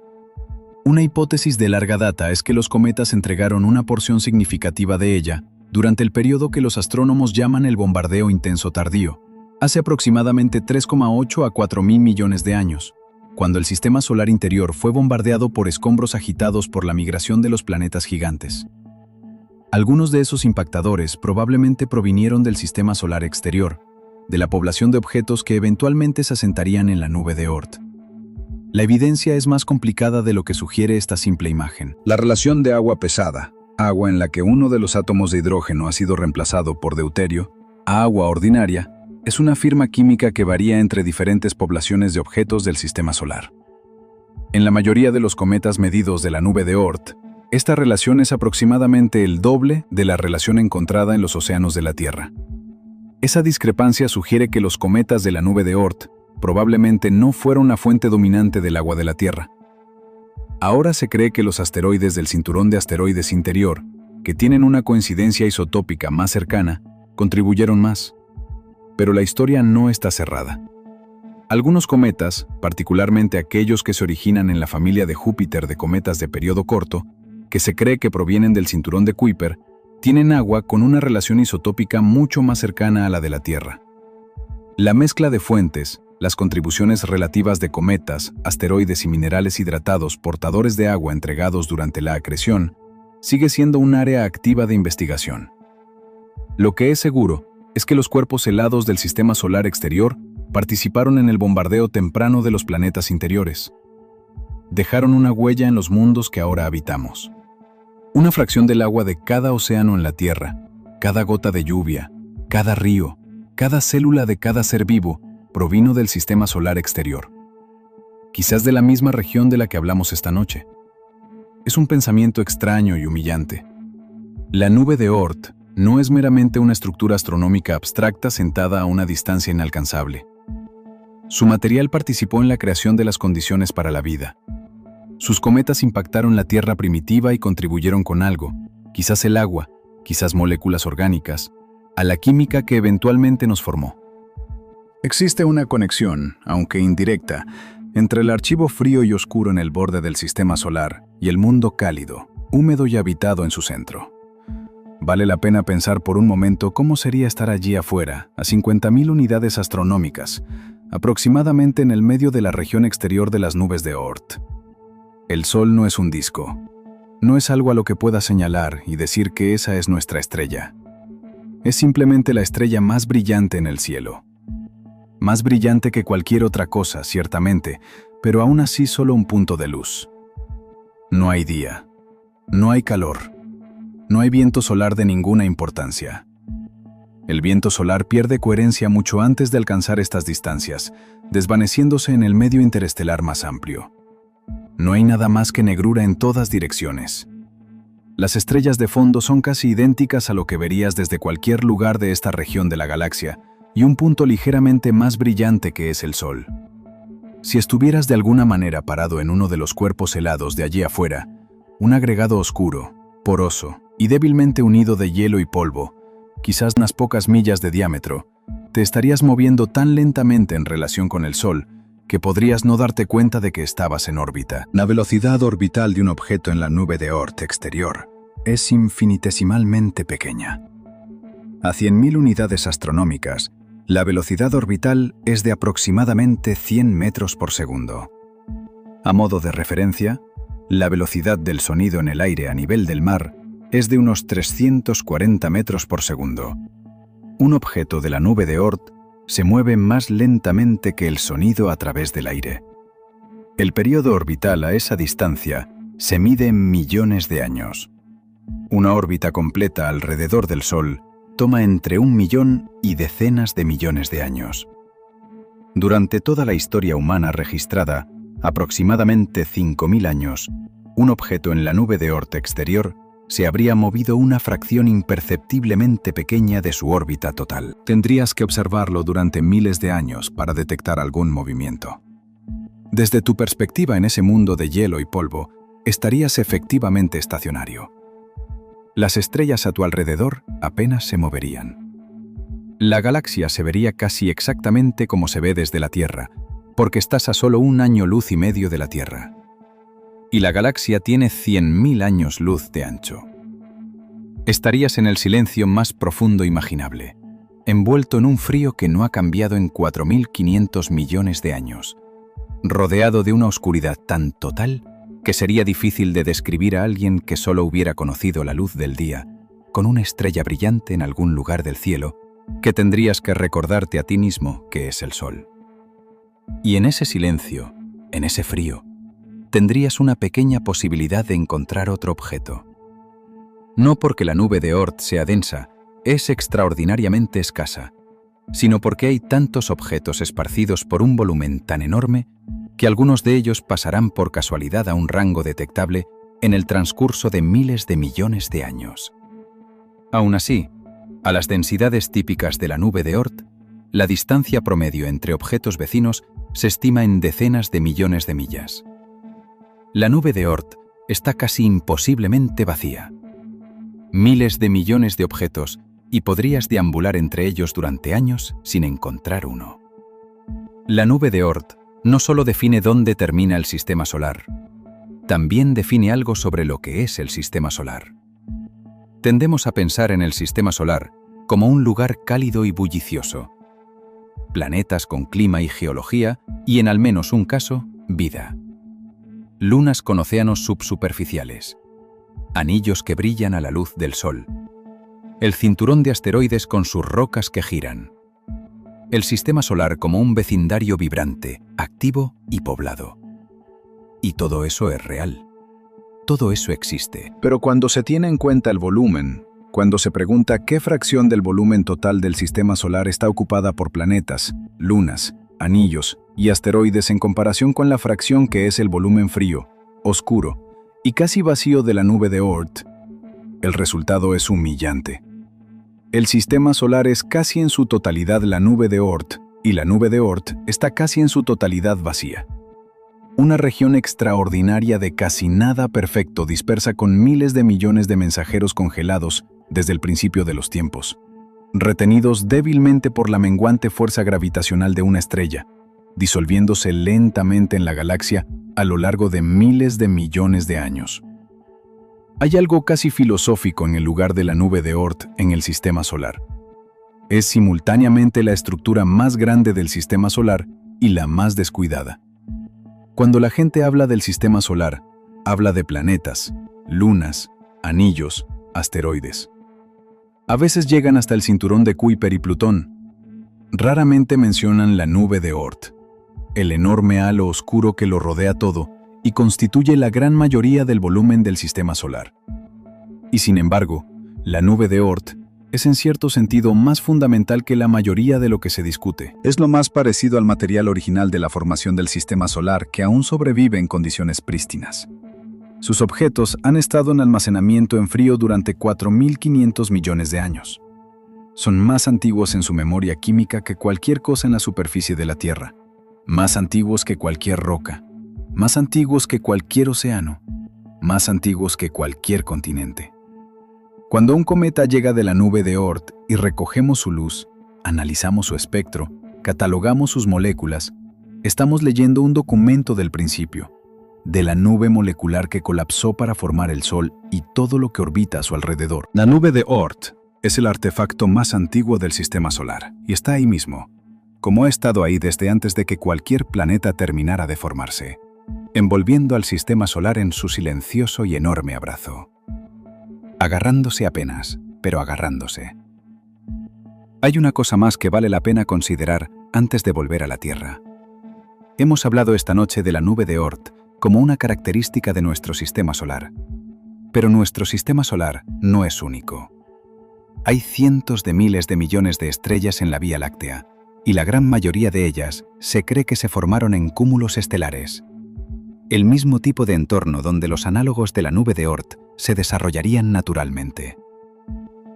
Una hipótesis de larga data es que los cometas entregaron una porción significativa de ella durante el periodo que los astrónomos llaman el bombardeo intenso tardío, hace aproximadamente 3,8 a 4.000 millones de años, cuando el sistema solar interior fue bombardeado por escombros agitados por la migración de los planetas gigantes. Algunos de esos impactadores probablemente provinieron del sistema solar exterior, de la población de objetos que eventualmente se asentarían en la nube de Oort. La evidencia es más complicada de lo que sugiere esta simple imagen. La relación de agua pesada, agua en la que uno de los átomos de hidrógeno ha sido reemplazado por deuterio, a agua ordinaria, es una firma química que varía entre diferentes poblaciones de objetos del sistema solar. En la mayoría de los cometas medidos de la nube de Oort, esta relación es aproximadamente el doble de la relación encontrada en los océanos de la Tierra. Esa discrepancia sugiere que los cometas de la nube de Oort probablemente no fueron la fuente dominante del agua de la Tierra. Ahora se cree que los asteroides del cinturón de asteroides interior, que tienen una coincidencia isotópica más cercana, contribuyeron más. Pero la historia no está cerrada. Algunos cometas, particularmente aquellos que se originan en la familia de Júpiter de cometas de periodo corto, que se cree que provienen del cinturón de Kuiper, tienen agua con una relación isotópica mucho más cercana a la de la Tierra. La mezcla de fuentes, las contribuciones relativas de cometas, asteroides y minerales hidratados portadores de agua entregados durante la acreción, sigue siendo un área activa de investigación. Lo que es seguro es que los cuerpos helados del sistema solar exterior participaron en el bombardeo temprano de los planetas interiores. Dejaron una huella en los mundos que ahora habitamos. Una fracción del agua de cada océano en la Tierra, cada gota de lluvia, cada río, cada célula de cada ser vivo, provino del sistema solar exterior. Quizás de la misma región de la que hablamos esta noche. Es un pensamiento extraño y humillante. La nube de Oort no es meramente una estructura astronómica abstracta sentada a una distancia inalcanzable. Su material participó en la creación de las condiciones para la vida. Sus cometas impactaron la Tierra primitiva y contribuyeron con algo, quizás el agua, quizás moléculas orgánicas, a la química que eventualmente nos formó. Existe una conexión, aunque indirecta, entre el archivo frío y oscuro en el borde del sistema solar y el mundo cálido, húmedo y habitado en su centro. Vale la pena pensar por un momento cómo sería estar allí afuera, a 50.000 unidades astronómicas, aproximadamente en el medio de la región exterior de las nubes de Oort. El Sol no es un disco. No es algo a lo que puedas señalar y decir que esa es nuestra estrella. Es simplemente la estrella más brillante en el cielo. Más brillante que cualquier otra cosa, ciertamente, pero aún así solo un punto de luz. No hay día. No hay calor. No hay viento solar de ninguna importancia. El viento solar pierde coherencia mucho antes de alcanzar estas distancias, desvaneciéndose en el medio interestelar más amplio. No hay nada más que negrura en todas direcciones. Las estrellas de fondo son casi idénticas a lo que verías desde cualquier lugar de esta región de la galaxia, y un punto ligeramente más brillante que es el Sol. Si estuvieras de alguna manera parado en uno de los cuerpos helados de allí afuera, un agregado oscuro, poroso y débilmente unido de hielo y polvo, quizás unas pocas millas de diámetro, te estarías moviendo tan lentamente en relación con el Sol que podrías no darte cuenta de que estabas en órbita. La velocidad orbital de un objeto en la nube de Oort exterior es infinitesimalmente pequeña. A 100.000 unidades astronómicas, la velocidad orbital es de aproximadamente 100 metros por segundo. A modo de referencia, la velocidad del sonido en el aire a nivel del mar es de unos 340 metros por segundo. Un objeto de la nube de Oort se mueve más lentamente que el sonido a través del aire. El periodo orbital a esa distancia se mide en millones de años. Una órbita completa alrededor del Sol toma entre 1 millón y decenas de millones de años. Durante toda la historia humana registrada, aproximadamente 5.000 años, un objeto en la nube de Oort exterior se habría movido una fracción imperceptiblemente pequeña de su órbita total. Tendrías que observarlo durante miles de años para detectar algún movimiento. Desde tu perspectiva en ese mundo de hielo y polvo, estarías efectivamente estacionario. Las estrellas a tu alrededor apenas se moverían. La galaxia se vería casi exactamente como se ve desde la Tierra, porque estás a solo 1 año luz y medio de la Tierra. Y la galaxia tiene 100.000 años luz de ancho. Estarías en el silencio más profundo imaginable, envuelto en un frío que no ha cambiado en 4.500 millones de años, rodeado de una oscuridad tan total que sería difícil de describir a alguien que solo hubiera conocido la luz del día, con una estrella brillante en algún lugar del cielo, que tendrías que recordarte a ti mismo que es el Sol. Y en ese silencio, en ese frío, tendrías una pequeña posibilidad de encontrar otro objeto. No porque la nube de Oort sea densa, es extraordinariamente escasa, sino porque hay tantos objetos esparcidos por un volumen tan enorme que algunos de ellos pasarán por casualidad a un rango detectable en el transcurso de miles de millones de años. Aún así, a las densidades típicas de la nube de Oort, la distancia promedio entre objetos vecinos se estima en decenas de millones de millas. La nube de Oort está casi imposiblemente vacía. Miles de millones de objetos y podrías deambular entre ellos durante años sin encontrar uno. La nube de Oort no solo define dónde termina el sistema solar, también define algo sobre lo que es el sistema solar. Tendemos a pensar en el sistema solar como un lugar cálido y bullicioso. Planetas con clima y geología y, en al menos un caso, vida. Lunas con océanos subsuperficiales, anillos que brillan a la luz del Sol, el cinturón de asteroides con sus rocas que giran, el sistema solar como un vecindario vibrante, activo y poblado. Y todo eso es real. Todo eso existe. Pero cuando se tiene en cuenta el volumen, cuando se pregunta qué fracción del volumen total del sistema solar está ocupada por planetas, lunas, anillos y asteroides en comparación con la fracción que es el volumen frío, oscuro y casi vacío de la nube de Oort, el resultado es humillante. El sistema solar es casi en su totalidad la nube de Oort, y la nube de Oort está casi en su totalidad vacía. Una región extraordinaria de casi nada perfecto dispersa con miles de millones de mensajeros congelados desde el principio de los tiempos, retenidos débilmente por la menguante fuerza gravitacional de una estrella, disolviéndose lentamente en la galaxia a lo largo de miles de millones de años. Hay algo casi filosófico en el lugar de la nube de Oort en el sistema solar. Es simultáneamente la estructura más grande del sistema solar y la más descuidada. Cuando la gente habla del sistema solar, Habla de planetas, lunas, anillos, asteroides. A veces llegan hasta el cinturón de Kuiper y Plutón. Raramente mencionan la nube de Oort, el enorme halo oscuro que lo rodea todo y constituye la gran mayoría del volumen del sistema solar. Y sin embargo, la nube de Oort es en cierto sentido más fundamental que la mayoría de lo que se discute. Es lo más parecido al material original de la formación del sistema solar que aún sobrevive en condiciones prístinas. Sus objetos han estado en almacenamiento en frío durante 4.500 millones de años. Son más antiguos en su memoria química que cualquier cosa en la superficie de la Tierra, más antiguos que cualquier roca, más antiguos que cualquier océano, más antiguos que cualquier continente. Cuando un cometa llega de la nube de Oort y recogemos su luz, analizamos su espectro, catalogamos sus moléculas, estamos leyendo un documento del principio, de la nube molecular que colapsó para formar el Sol y todo lo que orbita a su alrededor. La nube de Oort es el artefacto más antiguo del sistema solar y está ahí mismo, como ha estado ahí desde antes de que cualquier planeta terminara de formarse, envolviendo al sistema solar en su silencioso y enorme abrazo. Agarrándose apenas, pero agarrándose. Hay una cosa más que vale la pena considerar antes de volver a la Tierra. Hemos hablado esta noche de la nube de Oort como una característica de nuestro sistema solar. Pero nuestro sistema solar no es único. Hay cientos de miles de millones de estrellas en la Vía Láctea, y la gran mayoría de ellas se cree que se formaron en cúmulos estelares. El mismo tipo de entorno donde los análogos de la nube de Oort se desarrollarían naturalmente.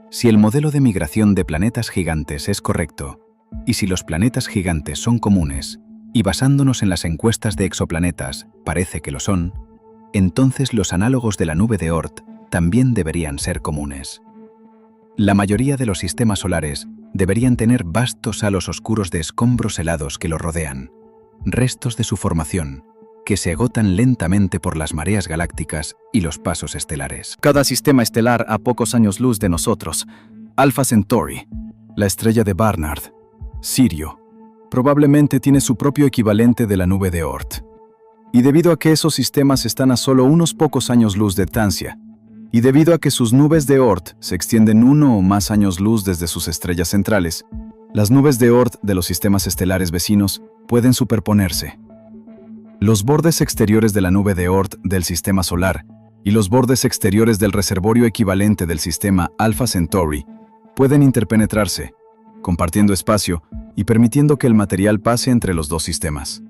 Si el modelo de migración de planetas gigantes es correcto, y si los planetas gigantes son comunes, y basándonos en las encuestas de exoplanetas parece que lo son, entonces los análogos de la nube de Oort también deberían ser comunes. La mayoría de los sistemas solares deberían tener vastos halos oscuros de escombros helados que los rodean, restos de su formación, que se agotan lentamente por las mareas galácticas y los pasos estelares. Cada sistema estelar a pocos años luz de nosotros, Alpha Centauri, la estrella de Barnard, Sirio, probablemente tiene su propio equivalente de la nube de Oort. Y debido a que esos sistemas están a solo unos pocos años luz de distancia, y debido a que sus nubes de Oort se extienden 1 o más años luz desde sus estrellas centrales, las nubes de Oort de los sistemas estelares vecinos pueden superponerse. Los bordes exteriores de la nube de Oort del sistema solar y los bordes exteriores del reservorio equivalente del sistema Alpha Centauri pueden interpenetrarse, compartiendo espacio y permitiendo que el material pase entre los dos sistemas.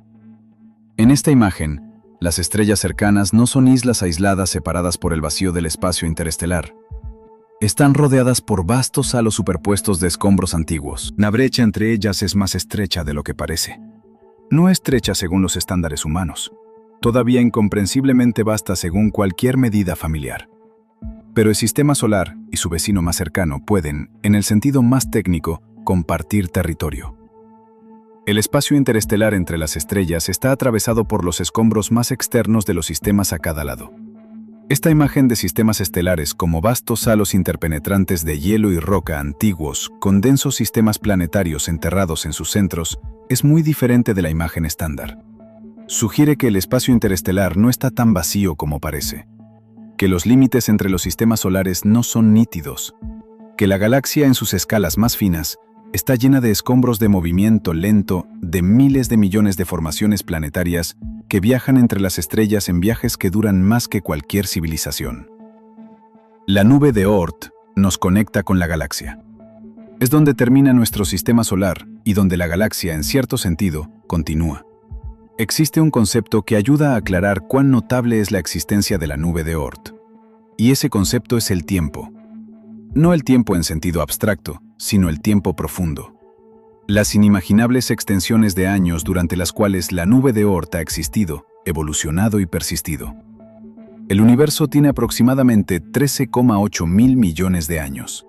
En esta imagen, las estrellas cercanas no son islas aisladas separadas por el vacío del espacio interestelar. Están rodeadas por vastos halos superpuestos de escombros antiguos. La brecha entre ellas es más estrecha de lo que parece. No estrecha según los estándares humanos, todavía incomprensiblemente vasta según cualquier medida familiar. Pero el sistema solar y su vecino más cercano pueden, en el sentido más técnico, compartir territorio. El espacio interestelar entre las estrellas está atravesado por los escombros más externos de los sistemas a cada lado. Esta imagen de sistemas estelares como vastos halos interpenetrantes de hielo y roca antiguos, con densos sistemas planetarios enterrados en sus centros, es muy diferente de la imagen estándar. Sugiere que el espacio interestelar no está tan vacío como parece, que los límites entre los sistemas solares no son nítidos, que la galaxia en sus escalas más finas está llena de escombros de movimiento lento de miles de millones de formaciones planetarias que viajan entre las estrellas en viajes que duran más que cualquier civilización. La nube de Oort nos conecta con la galaxia. Es donde termina nuestro sistema solar y donde la galaxia, en cierto sentido, continúa. Existe un concepto que ayuda a aclarar cuán notable es la existencia de la nube de Oort. Y ese concepto es el tiempo. No el tiempo en sentido abstracto, sino el tiempo profundo. Las inimaginables extensiones de años durante las cuales la nube de Oort ha existido, evolucionado y persistido. El universo tiene aproximadamente 13,8 mil millones de años.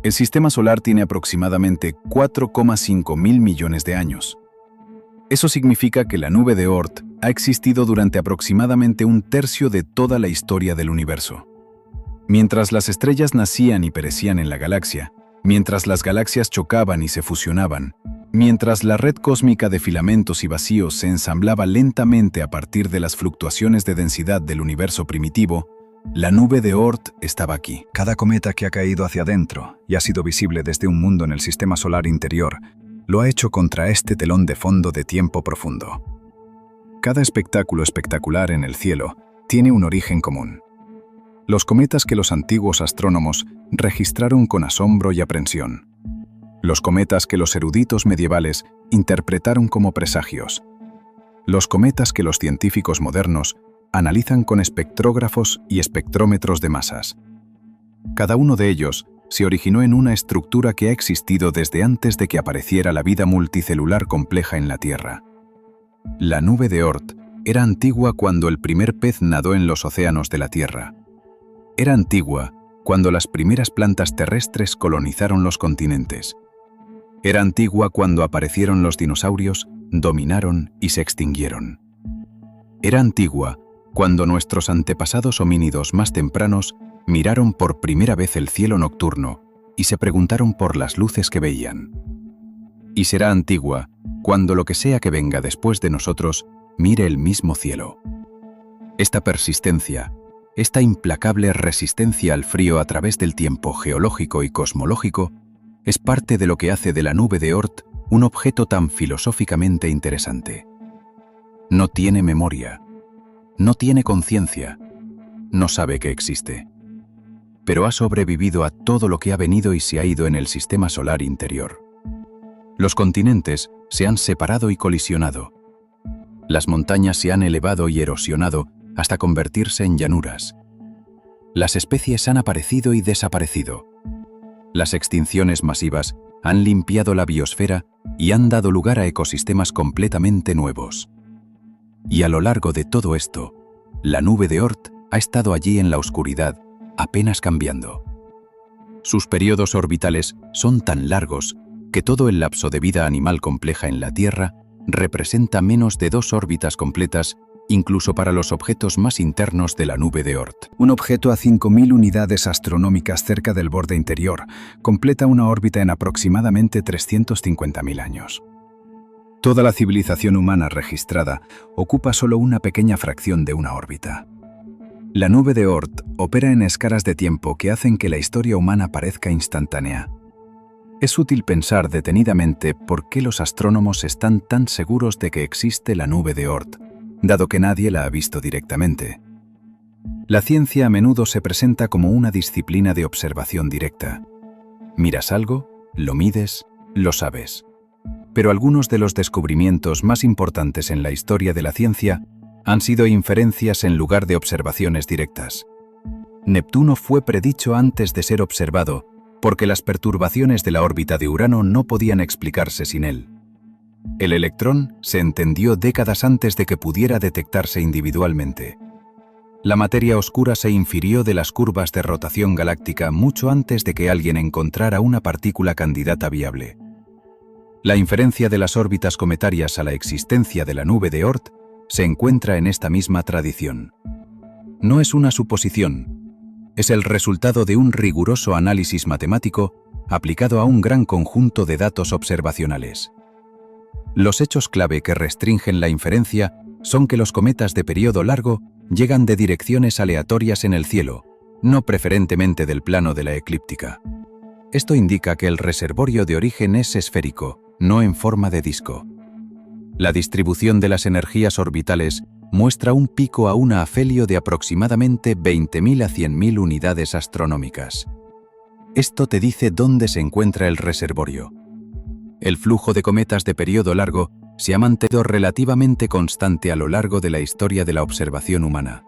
El sistema solar tiene aproximadamente 4,5 mil millones de años. Eso significa que la nube de Oort ha existido durante aproximadamente un tercio de toda la historia del universo. Mientras las estrellas nacían y perecían en la galaxia, mientras las galaxias chocaban y se fusionaban, Mientras la red cósmica de filamentos y vacíos se ensamblaba lentamente a partir de las fluctuaciones de densidad del universo primitivo, la nube de Oort estaba aquí. Cada cometa que ha caído hacia adentro y ha sido visible desde un mundo en el sistema solar interior, lo ha hecho contra este telón de fondo de tiempo profundo. Cada espectáculo espectacular en el cielo tiene un origen común. Los cometas que los antiguos astrónomos registraron con asombro y aprensión. Los cometas que los eruditos medievales interpretaron como presagios. Los cometas que los científicos modernos analizan con espectrógrafos y espectrómetros de masas. Cada uno de ellos se originó en una estructura que ha existido desde antes de que apareciera la vida multicelular compleja en la Tierra. La nube de Oort era antigua cuando el primer pez nadó en los océanos de la Tierra. Era antigua cuando las primeras plantas terrestres colonizaron los continentes. Era antigua cuando aparecieron los dinosaurios, dominaron y se extinguieron. Era antigua cuando nuestros antepasados homínidos más tempranos miraron por primera vez el cielo nocturno y se preguntaron por las luces que veían. Y será antigua cuando lo que sea que venga después de nosotros mire el mismo cielo. Esta persistencia, esta implacable resistencia al frío a través del tiempo geológico y cosmológico, es parte de lo que hace de la nube de Oort un objeto tan filosóficamente interesante. No tiene memoria, no tiene conciencia, no sabe que existe, pero ha sobrevivido a todo lo que ha venido y se ha ido en el sistema solar interior. Los continentes se han separado y colisionado. Las montañas se han elevado y erosionado hasta convertirse en llanuras. Las especies han aparecido y desaparecido. Las extinciones masivas han limpiado la biosfera y han dado lugar a ecosistemas completamente nuevos. Y a lo largo de todo esto, la nube de Oort ha estado allí en la oscuridad, apenas cambiando. Sus periodos orbitales son tan largos que todo el lapso de vida animal compleja en la Tierra representa menos de 2 órbitas completas, incluso para los objetos más internos de la nube de Oort. Un objeto a 5.000 unidades astronómicas cerca del borde interior completa una órbita en aproximadamente 350.000 años. Toda la civilización humana registrada ocupa solo una pequeña fracción de una órbita. La nube de Oort opera en escalas de tiempo que hacen que la historia humana parezca instantánea. Es útil pensar detenidamente por qué los astrónomos están tan seguros de que existe la nube de Oort, dado que nadie la ha visto directamente. La ciencia a menudo se presenta como una disciplina de observación directa. Miras algo, lo mides, lo sabes. Pero algunos de los descubrimientos más importantes en la historia de la ciencia han sido inferencias en lugar de observaciones directas. Neptuno fue predicho antes de ser observado, porque las perturbaciones de la órbita de Urano no podían explicarse sin él. El electrón se entendió décadas antes de que pudiera detectarse individualmente. La materia oscura se infirió de las curvas de rotación galáctica mucho antes de que alguien encontrara una partícula candidata viable. La inferencia de las órbitas cometarias a la existencia de la nube de Oort se encuentra en esta misma tradición. No es una suposición, es el resultado de un riguroso análisis matemático aplicado a un gran conjunto de datos observacionales. Los hechos clave que restringen la inferencia son que los cometas de periodo largo llegan de direcciones aleatorias en el cielo, no preferentemente del plano de la eclíptica. Esto indica que el reservorio de origen es esférico, no en forma de disco. La distribución de las energías orbitales muestra un pico a un afelio de aproximadamente 20.000 a 100.000 unidades astronómicas. Esto te dice dónde se encuentra el reservorio. El flujo de cometas de periodo largo se ha mantenido relativamente constante a lo largo de la historia de la observación humana.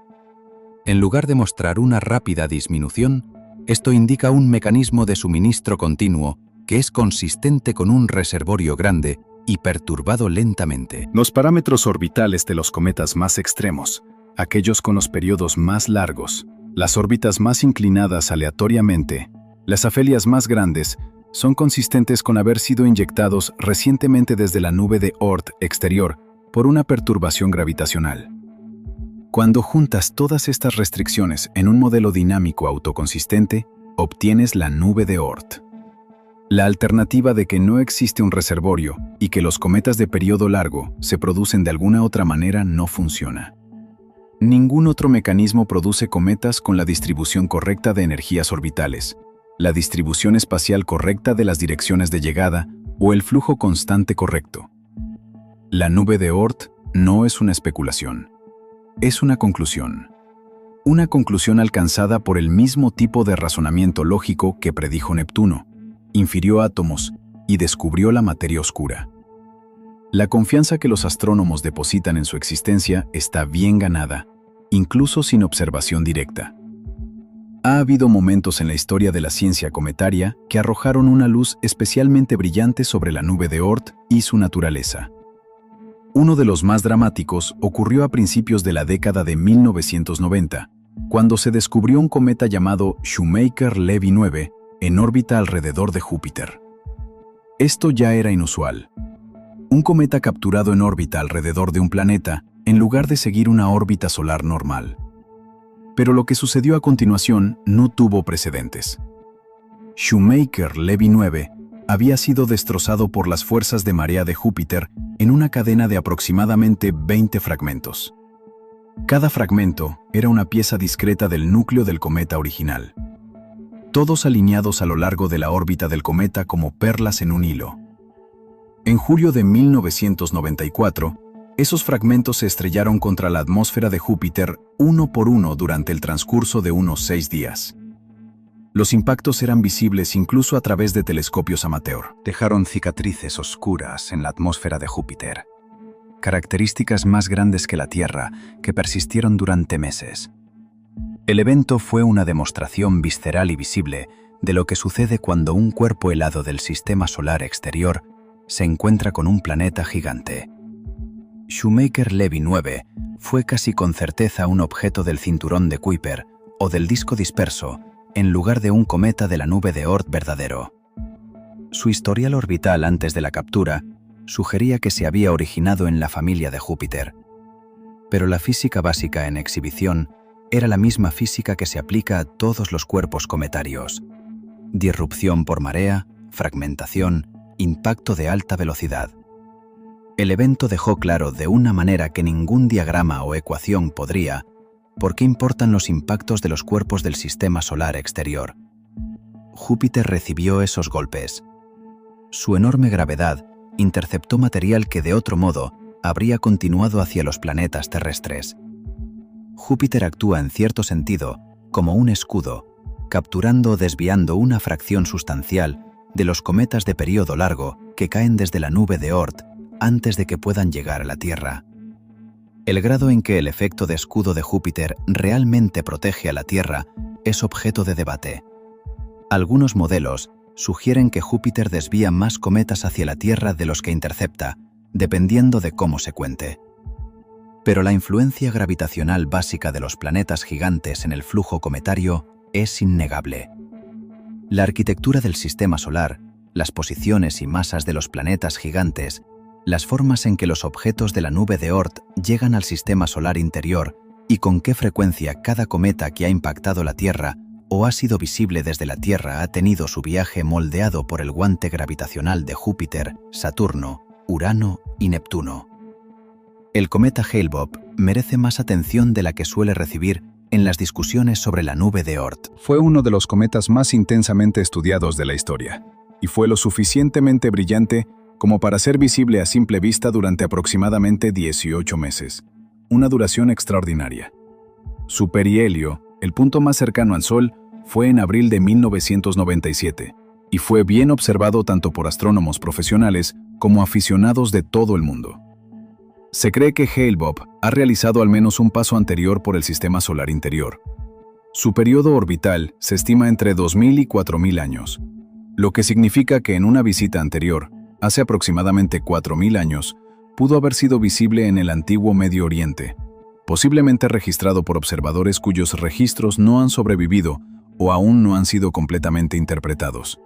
En lugar de mostrar una rápida disminución, esto indica un mecanismo de suministro continuo que es consistente con un reservorio grande y perturbado lentamente. Los parámetros orbitales de los cometas más extremos, aquellos con los periodos más largos, las órbitas más inclinadas aleatoriamente, las afelias más grandes, son consistentes con haber sido inyectados recientemente desde la nube de Oort exterior por una perturbación gravitacional. Cuando juntas todas estas restricciones en un modelo dinámico autoconsistente, obtienes la nube de Oort. La alternativa de que no existe un reservorio y que los cometas de periodo largo se producen de alguna otra manera no funciona. Ningún otro mecanismo produce cometas con la distribución correcta de energías orbitales, la distribución espacial correcta de las direcciones de llegada o el flujo constante correcto. La nube de Oort no es una especulación, es una conclusión. Una conclusión alcanzada por el mismo tipo de razonamiento lógico que predijo Neptuno, infirió átomos y descubrió la materia oscura. La confianza que los astrónomos depositan en su existencia está bien ganada, incluso sin observación directa. Ha habido momentos en la historia de la ciencia cometaria que arrojaron una luz especialmente brillante sobre la nube de Oort y su naturaleza. Uno de los más dramáticos ocurrió a principios de la década de 1990, cuando se descubrió un cometa llamado Shoemaker-Levy 9 en órbita alrededor de Júpiter. Esto ya era inusual. Un cometa capturado en órbita alrededor de un planeta, en lugar de seguir una órbita solar normal. Pero lo que sucedió a continuación no tuvo precedentes. Shoemaker-Levy 9 había sido destrozado por las fuerzas de marea de Júpiter en una cadena de aproximadamente 20 fragmentos. Cada fragmento era una pieza discreta del núcleo del cometa original, todos alineados a lo largo de la órbita del cometa como perlas en un hilo. En julio de 1994, esos fragmentos se estrellaron contra la atmósfera de Júpiter uno por uno durante el transcurso de unos 6 días. Los impactos eran visibles incluso a través de telescopios amateur. Dejaron cicatrices oscuras en la atmósfera de Júpiter, características más grandes que la Tierra que persistieron durante meses. El evento fue una demostración visceral y visible de lo que sucede cuando un cuerpo helado del sistema solar exterior se encuentra con un planeta gigante. Shoemaker-Levy 9 fue casi con certeza un objeto del cinturón de Kuiper o del disco disperso, en lugar de un cometa de la nube de Oort verdadero. Su historial orbital antes de la captura sugería que se había originado en la familia de Júpiter. Pero la física básica en exhibición era la misma física que se aplica a todos los cuerpos cometarios: disrupción por marea, fragmentación, impacto de alta velocidad. El evento dejó claro de una manera que ningún diagrama o ecuación podría por qué importan los impactos de los cuerpos del sistema solar exterior. Júpiter recibió esos golpes. Su enorme gravedad interceptó material que de otro modo habría continuado hacia los planetas terrestres. Júpiter actúa en cierto sentido como un escudo, capturando o desviando una fracción sustancial de los cometas de período largo que caen desde la nube de Oort antes de que puedan llegar a la Tierra. El grado en que el efecto de escudo de Júpiter realmente protege a la Tierra es objeto de debate. Algunos modelos sugieren que Júpiter desvía más cometas hacia la Tierra de los que intercepta, dependiendo de cómo se cuente. Pero la influencia gravitacional básica de los planetas gigantes en el flujo cometario es innegable. La arquitectura del sistema solar, las posiciones y masas de los planetas gigantes, las formas en que los objetos de la nube de Oort llegan al sistema solar interior y con qué frecuencia cada cometa que ha impactado la Tierra o ha sido visible desde la Tierra ha tenido su viaje moldeado por el guante gravitacional de Júpiter, Saturno, Urano y Neptuno. El cometa Hale-Bopp merece más atención de la que suele recibir en las discusiones sobre la nube de Oort. Fue uno de los cometas más intensamente estudiados de la historia, y fue lo suficientemente brillante como para ser visible a simple vista durante aproximadamente 18 meses, una duración extraordinaria. Su perihelio, el punto más cercano al Sol, fue en abril de 1997, y fue bien observado tanto por astrónomos profesionales como aficionados de todo el mundo. Se cree que Hale-Bopp ha realizado al menos un paso anterior por el sistema solar interior. Su periodo orbital se estima entre 2000 y 4000 años, lo que significa que en una visita anterior, hace aproximadamente 4000 años, pudo haber sido visible en el antiguo Medio Oriente, posiblemente registrado por observadores cuyos registros no han sobrevivido o aún no han sido completamente interpretados.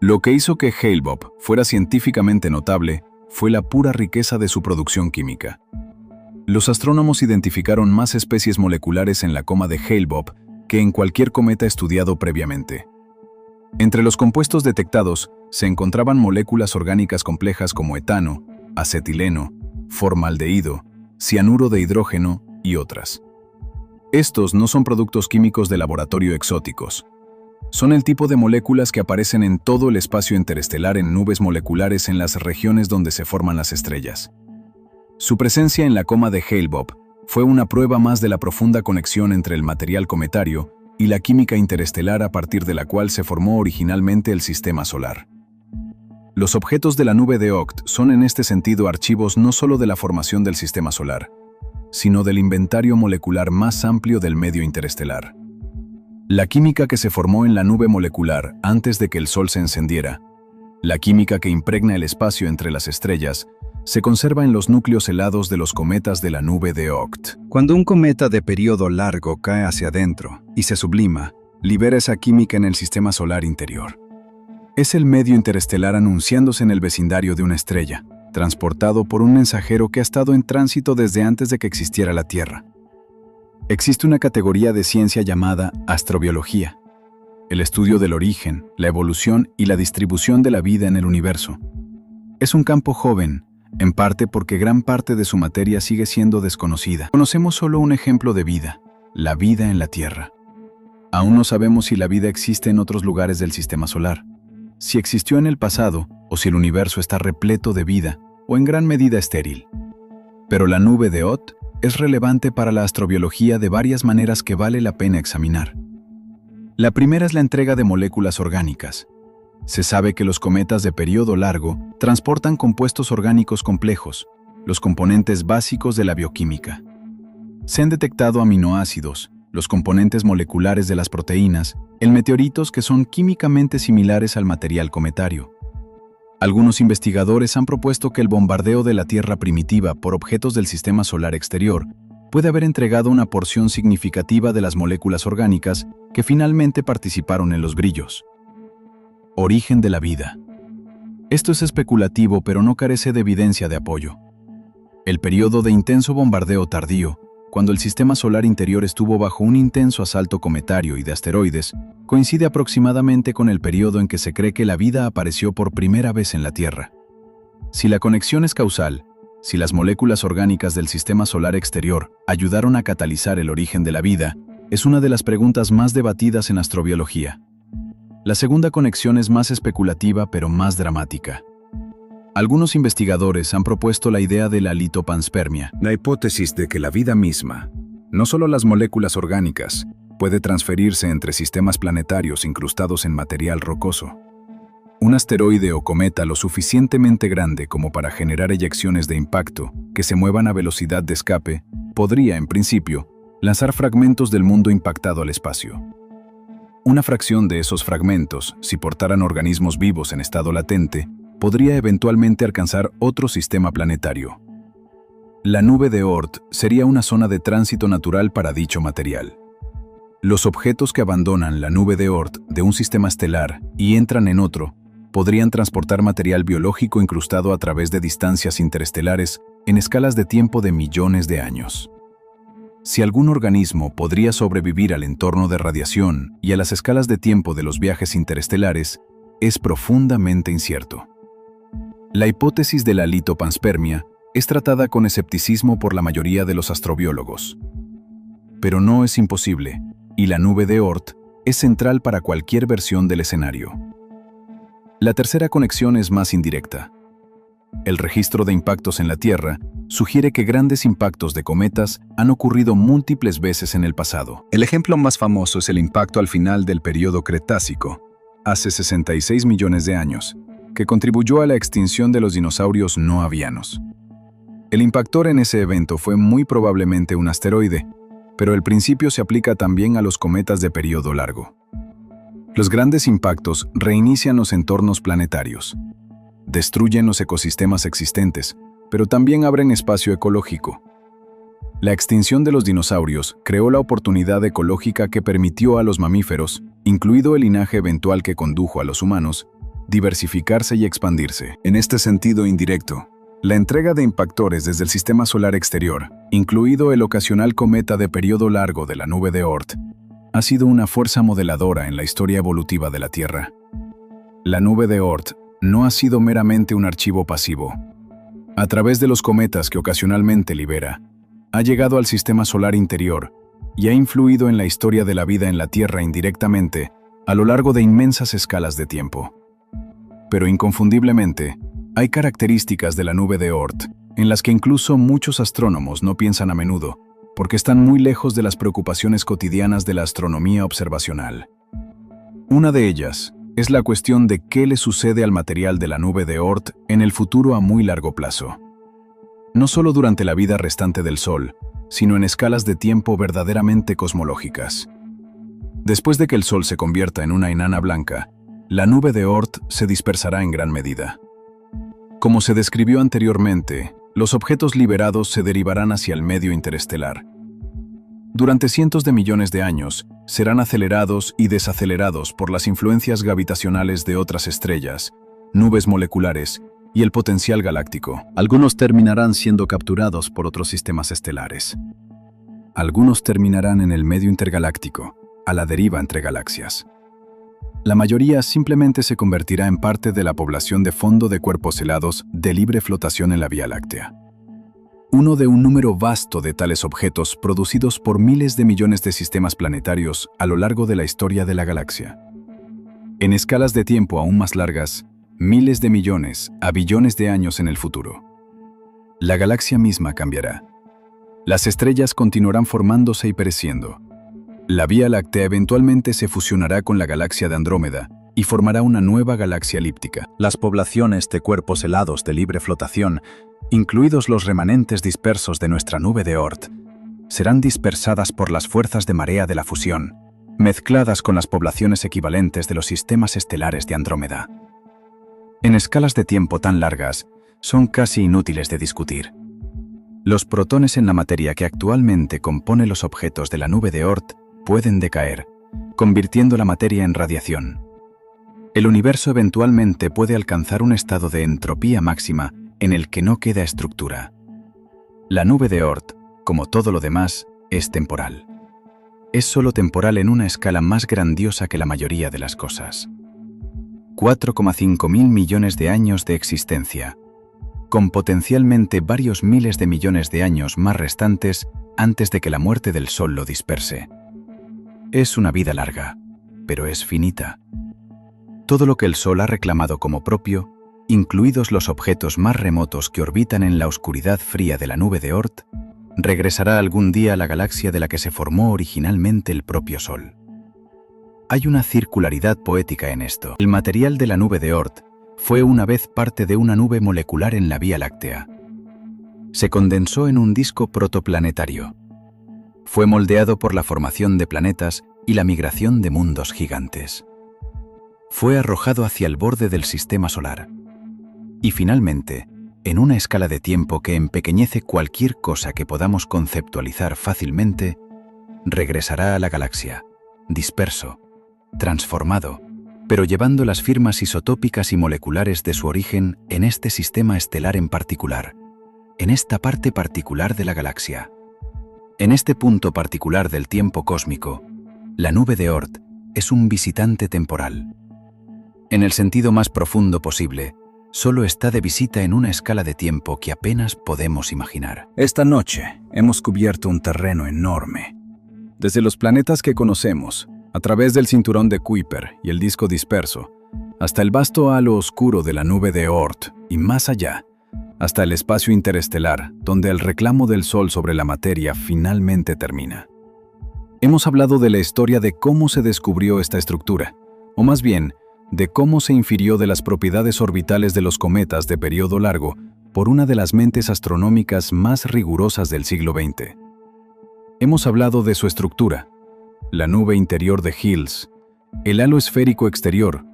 Lo que hizo que Hale-Bopp fuera científicamente notable fue la pura riqueza de su producción química. Los astrónomos identificaron más especies moleculares en la coma de Hale-Bopp que en cualquier cometa estudiado previamente. Entre los compuestos detectados se encontraban moléculas orgánicas complejas como etano, acetileno, formaldehído, cianuro de hidrógeno y otras. Estos no son productos químicos de laboratorio exóticos. Son el tipo de moléculas que aparecen en todo el espacio interestelar en nubes moleculares en las regiones donde se forman las estrellas. Su presencia en la coma de Hale-Bopp fue una prueba más de la profunda conexión entre el material cometario y la química interestelar a partir de la cual se formó originalmente el sistema solar. Los objetos de la nube de Oort son en este sentido archivos no solo de la formación del sistema solar, sino del inventario molecular más amplio del medio interestelar. La química que se formó en la nube molecular antes de que el Sol se encendiera, la química que impregna el espacio entre las estrellas, se conserva en los núcleos helados de los cometas de la nube de Oort. Cuando un cometa de periodo largo cae hacia adentro y se sublima, libera esa química en el sistema solar interior. Es el medio interestelar anunciándose en el vecindario de una estrella, transportado por un mensajero que ha estado en tránsito desde antes de que existiera la Tierra. Existe una categoría de ciencia llamada astrobiología, el estudio del origen, la evolución y la distribución de la vida en el universo. Es un campo joven, en parte porque gran parte de su materia sigue siendo desconocida. Conocemos solo un ejemplo de vida, la vida en la Tierra. Aún no sabemos si la vida existe en otros lugares del sistema solar, si existió en el pasado o si el universo está repleto de vida o en gran medida estéril. Pero la nube de Oort es relevante para la astrobiología de varias maneras que vale la pena examinar. La primera es la entrega de moléculas orgánicas. Se sabe que los cometas de periodo largo transportan compuestos orgánicos complejos, los componentes básicos de la bioquímica. Se han detectado aminoácidos, los componentes moleculares de las proteínas, en meteoritos que son químicamente similares al material cometario. Algunos investigadores han propuesto que el bombardeo de la Tierra primitiva por objetos del sistema solar exterior puede haber entregado una porción significativa de las moléculas orgánicas que finalmente participaron en los brillos. Origen de la vida. Esto es especulativo, pero no carece de evidencia de apoyo. El periodo de intenso bombardeo tardío, cuando el sistema solar interior estuvo bajo un intenso asalto cometario y de asteroides, coincide aproximadamente con el periodo en que se cree que la vida apareció por primera vez en la Tierra. Si la conexión es causal, si las moléculas orgánicas del sistema solar exterior ayudaron a catalizar el origen de la vida, es una de las preguntas más debatidas en astrobiología. La segunda conexión es más especulativa pero más dramática. Algunos investigadores han propuesto la idea de la litopanspermia, la hipótesis de que la vida misma, no solo las moléculas orgánicas, puede transferirse entre sistemas planetarios incrustados en material rocoso. Un asteroide o cometa lo suficientemente grande como para generar eyecciones de impacto que se muevan a velocidad de escape podría, en principio, lanzar fragmentos del mundo impactado al espacio. Una fracción de esos fragmentos, si portaran organismos vivos en estado latente, podría eventualmente alcanzar otro sistema planetario. La nube de Oort sería una zona de tránsito natural para dicho material. Los objetos que abandonan la nube de Oort de un sistema estelar y entran en otro, podrían transportar material biológico incrustado a través de distancias interestelares en escalas de tiempo de millones de años. Si algún organismo podría sobrevivir al entorno de radiación y a las escalas de tiempo de los viajes interestelares, es profundamente incierto. La hipótesis de la litopanspermia es tratada con escepticismo por la mayoría de los astrobiólogos. Pero no es imposible, y la nube de Oort es central para cualquier versión del escenario. La tercera conexión es más indirecta. El registro de impactos en la Tierra sugiere que grandes impactos de cometas han ocurrido múltiples veces en el pasado. El ejemplo más famoso es el impacto al final del período Cretácico, hace 66 millones de años, que contribuyó a la extinción de los dinosaurios no avianos. El impactor en ese evento fue muy probablemente un asteroide, pero el principio se aplica también a los cometas de periodo largo. Los grandes impactos reinician los entornos planetarios, destruyen los ecosistemas existentes, pero también abren espacio ecológico. La extinción de los dinosaurios creó la oportunidad ecológica que permitió a los mamíferos, incluido el linaje eventual que condujo a los humanos, diversificarse y expandirse. En este sentido indirecto, la entrega de impactores desde el sistema solar exterior, incluido el ocasional cometa de periodo largo de la nube de Oort, ha sido una fuerza modeladora en la historia evolutiva de la Tierra. La nube de Oort no ha sido meramente un archivo pasivo. A través de los cometas que ocasionalmente libera, ha llegado al sistema solar interior y ha influido en la historia de la vida en la Tierra indirectamente a lo largo de inmensas escalas de tiempo. Pero inconfundiblemente, hay características de la nube de Oort en las que incluso muchos astrónomos no piensan a menudo, porque están muy lejos de las preocupaciones cotidianas de la astronomía observacional. Una de ellas es la cuestión de qué le sucede al material de la nube de Oort en el futuro a muy largo plazo. No solo durante la vida restante del Sol, sino en escalas de tiempo verdaderamente cosmológicas. Después de que el Sol se convierta en una enana blanca, la nube de Oort se dispersará en gran medida. Como se describió anteriormente, los objetos liberados se derivarán hacia el medio interestelar. Durante cientos de millones de años, serán acelerados y desacelerados por las influencias gravitacionales de otras estrellas, nubes moleculares y el potencial galáctico. Algunos terminarán siendo capturados por otros sistemas estelares. Algunos terminarán en el medio intergaláctico, a la deriva entre galaxias. La mayoría simplemente se convertirá en parte de la población de fondo de cuerpos helados de libre flotación en la Vía Láctea. Uno de un número vasto de tales objetos producidos por miles de millones de sistemas planetarios a lo largo de la historia de la galaxia. En escalas de tiempo aún más largas, miles de millones a billones de años en el futuro. La galaxia misma cambiará. Las estrellas continuarán formándose y pereciendo. La Vía Láctea eventualmente se fusionará con la galaxia de Andrómeda y formará una nueva galaxia elíptica. Las poblaciones de cuerpos helados de libre flotación, incluidos los remanentes dispersos de nuestra nube de Oort, serán dispersadas por las fuerzas de marea de la fusión, mezcladas con las poblaciones equivalentes de los sistemas estelares de Andrómeda. En escalas de tiempo tan largas, son casi inútiles de discutir. Los protones en la materia que actualmente compone los objetos de la nube de Oort pueden decaer, convirtiendo la materia en radiación. El universo eventualmente puede alcanzar un estado de entropía máxima en el que no queda estructura. La nube de Oort, como todo lo demás, es temporal. Es solo temporal en una escala más grandiosa que la mayoría de las cosas. 4,5 mil millones de años de existencia, con potencialmente varios miles de millones de años más restantes antes de que la muerte del Sol lo disperse. Es una vida larga, pero es finita. Todo lo que el Sol ha reclamado como propio, incluidos los objetos más remotos que orbitan en la oscuridad fría de la nube de Oort, regresará algún día a la galaxia de la que se formó originalmente el propio Sol. Hay una circularidad poética en esto. El material de la nube de Oort fue una vez parte de una nube molecular en la Vía Láctea. Se condensó en un disco protoplanetario. Fue moldeado por la formación de planetas y la migración de mundos gigantes. Fue arrojado hacia el borde del sistema solar. Y finalmente, en una escala de tiempo que empequeñece cualquier cosa que podamos conceptualizar fácilmente, regresará a la galaxia, disperso, transformado, pero llevando las firmas isotópicas y moleculares de su origen en este sistema estelar en particular, en esta parte particular de la galaxia. En este punto particular del tiempo cósmico, la nube de Oort es un visitante temporal. En el sentido más profundo posible, solo está de visita en una escala de tiempo que apenas podemos imaginar. Esta noche hemos cubierto un terreno enorme. Desde los planetas que conocemos, a través del cinturón de Kuiper y el disco disperso, hasta el vasto halo oscuro de la nube de Oort y más allá, hasta el espacio interestelar, donde el reclamo del Sol sobre la materia finalmente termina. Hemos hablado de la historia de cómo se descubrió esta estructura, o más bien, de cómo se infirió de las propiedades orbitales de los cometas de periodo largo por una de las mentes astronómicas más rigurosas del siglo XX. Hemos hablado de su estructura, la nube interior de Hills, el halo esférico exterior,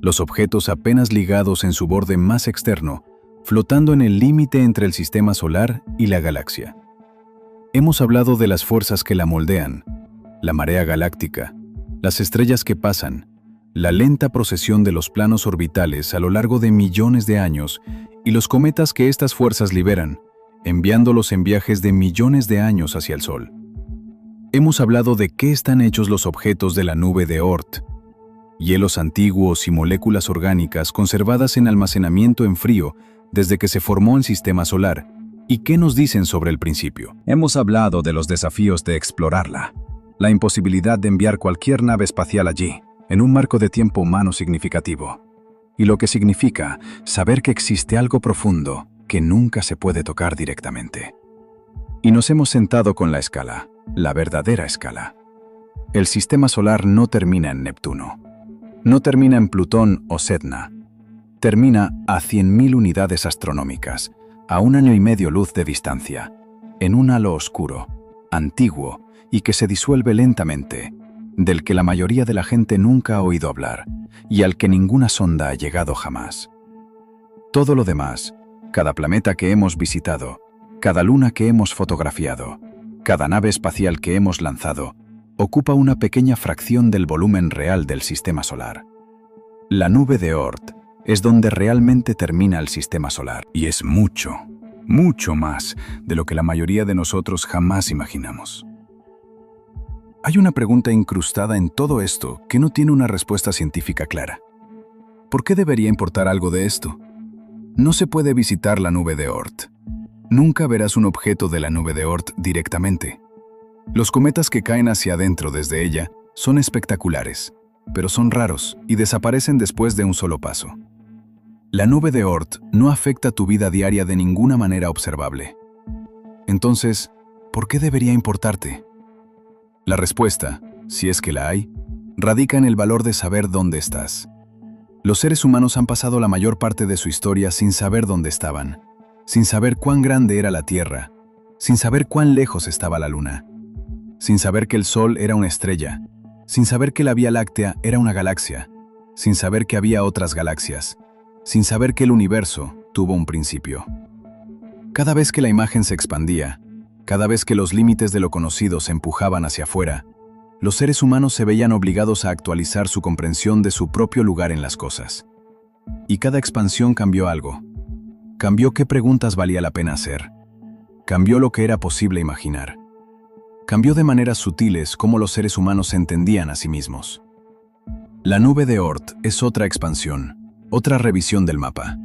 los objetos apenas ligados en su borde más externo, flotando en el límite entre el sistema solar y la galaxia. Hemos hablado de las fuerzas que la moldean, la marea galáctica, las estrellas que pasan, la lenta procesión de los planos orbitales a lo largo de millones de años y los cometas que estas fuerzas liberan, enviándolos en viajes de millones de años hacia el Sol. Hemos hablado de qué están hechos los objetos de la nube de Oort, hielos antiguos y moléculas orgánicas conservadas en almacenamiento en frío desde que se formó el sistema solar. ¿Y qué nos dicen sobre el principio? Hemos hablado de los desafíos de explorarla, la imposibilidad de enviar cualquier nave espacial allí, en un marco de tiempo humano significativo, y lo que significa saber que existe algo profundo que nunca se puede tocar directamente. Y nos hemos sentado con la escala, la verdadera escala. El sistema solar no termina en Neptuno, no termina en Plutón o Sedna, termina a 100.000 unidades astronómicas, a 1 año y medio luz de distancia, en un halo oscuro, antiguo y que se disuelve lentamente, del que la mayoría de la gente nunca ha oído hablar y al que ninguna sonda ha llegado jamás. Todo lo demás, cada planeta que hemos visitado, cada luna que hemos fotografiado, cada nave espacial que hemos lanzado, ocupa una pequeña fracción del volumen real del sistema solar. La nube de Oort es donde realmente termina el sistema solar, y es mucho, mucho más de lo que la mayoría de nosotros jamás imaginamos. Hay una pregunta incrustada en todo esto que no tiene una respuesta científica clara. ¿Por qué debería importar algo de esto? No se puede visitar la nube de Oort. Nunca verás un objeto de la nube de Oort directamente. Los cometas que caen hacia adentro desde ella son espectaculares, pero son raros y desaparecen después de un solo paso. La nube de Oort no afecta tu vida diaria de ninguna manera observable. Entonces, ¿por qué debería importarte? La respuesta, si es que la hay, radica en el valor de saber dónde estás. Los seres humanos han pasado la mayor parte de su historia sin saber dónde estaban, sin saber cuán grande era la Tierra, sin saber cuán lejos estaba la Luna, sin saber que el Sol era una estrella, sin saber que la Vía Láctea era una galaxia, sin saber que había otras galaxias, sin saber que el universo tuvo un principio. Cada vez que la imagen se expandía, cada vez que los límites de lo conocido se empujaban hacia afuera, los seres humanos se veían obligados a actualizar su comprensión de su propio lugar en las cosas. Y cada expansión cambió algo. Cambió qué preguntas valía la pena hacer. Cambió lo que era posible imaginar. Cambió de maneras sutiles cómo los seres humanos se entendían a sí mismos. La nube de Oort es otra expansión, otra revisión del mapa.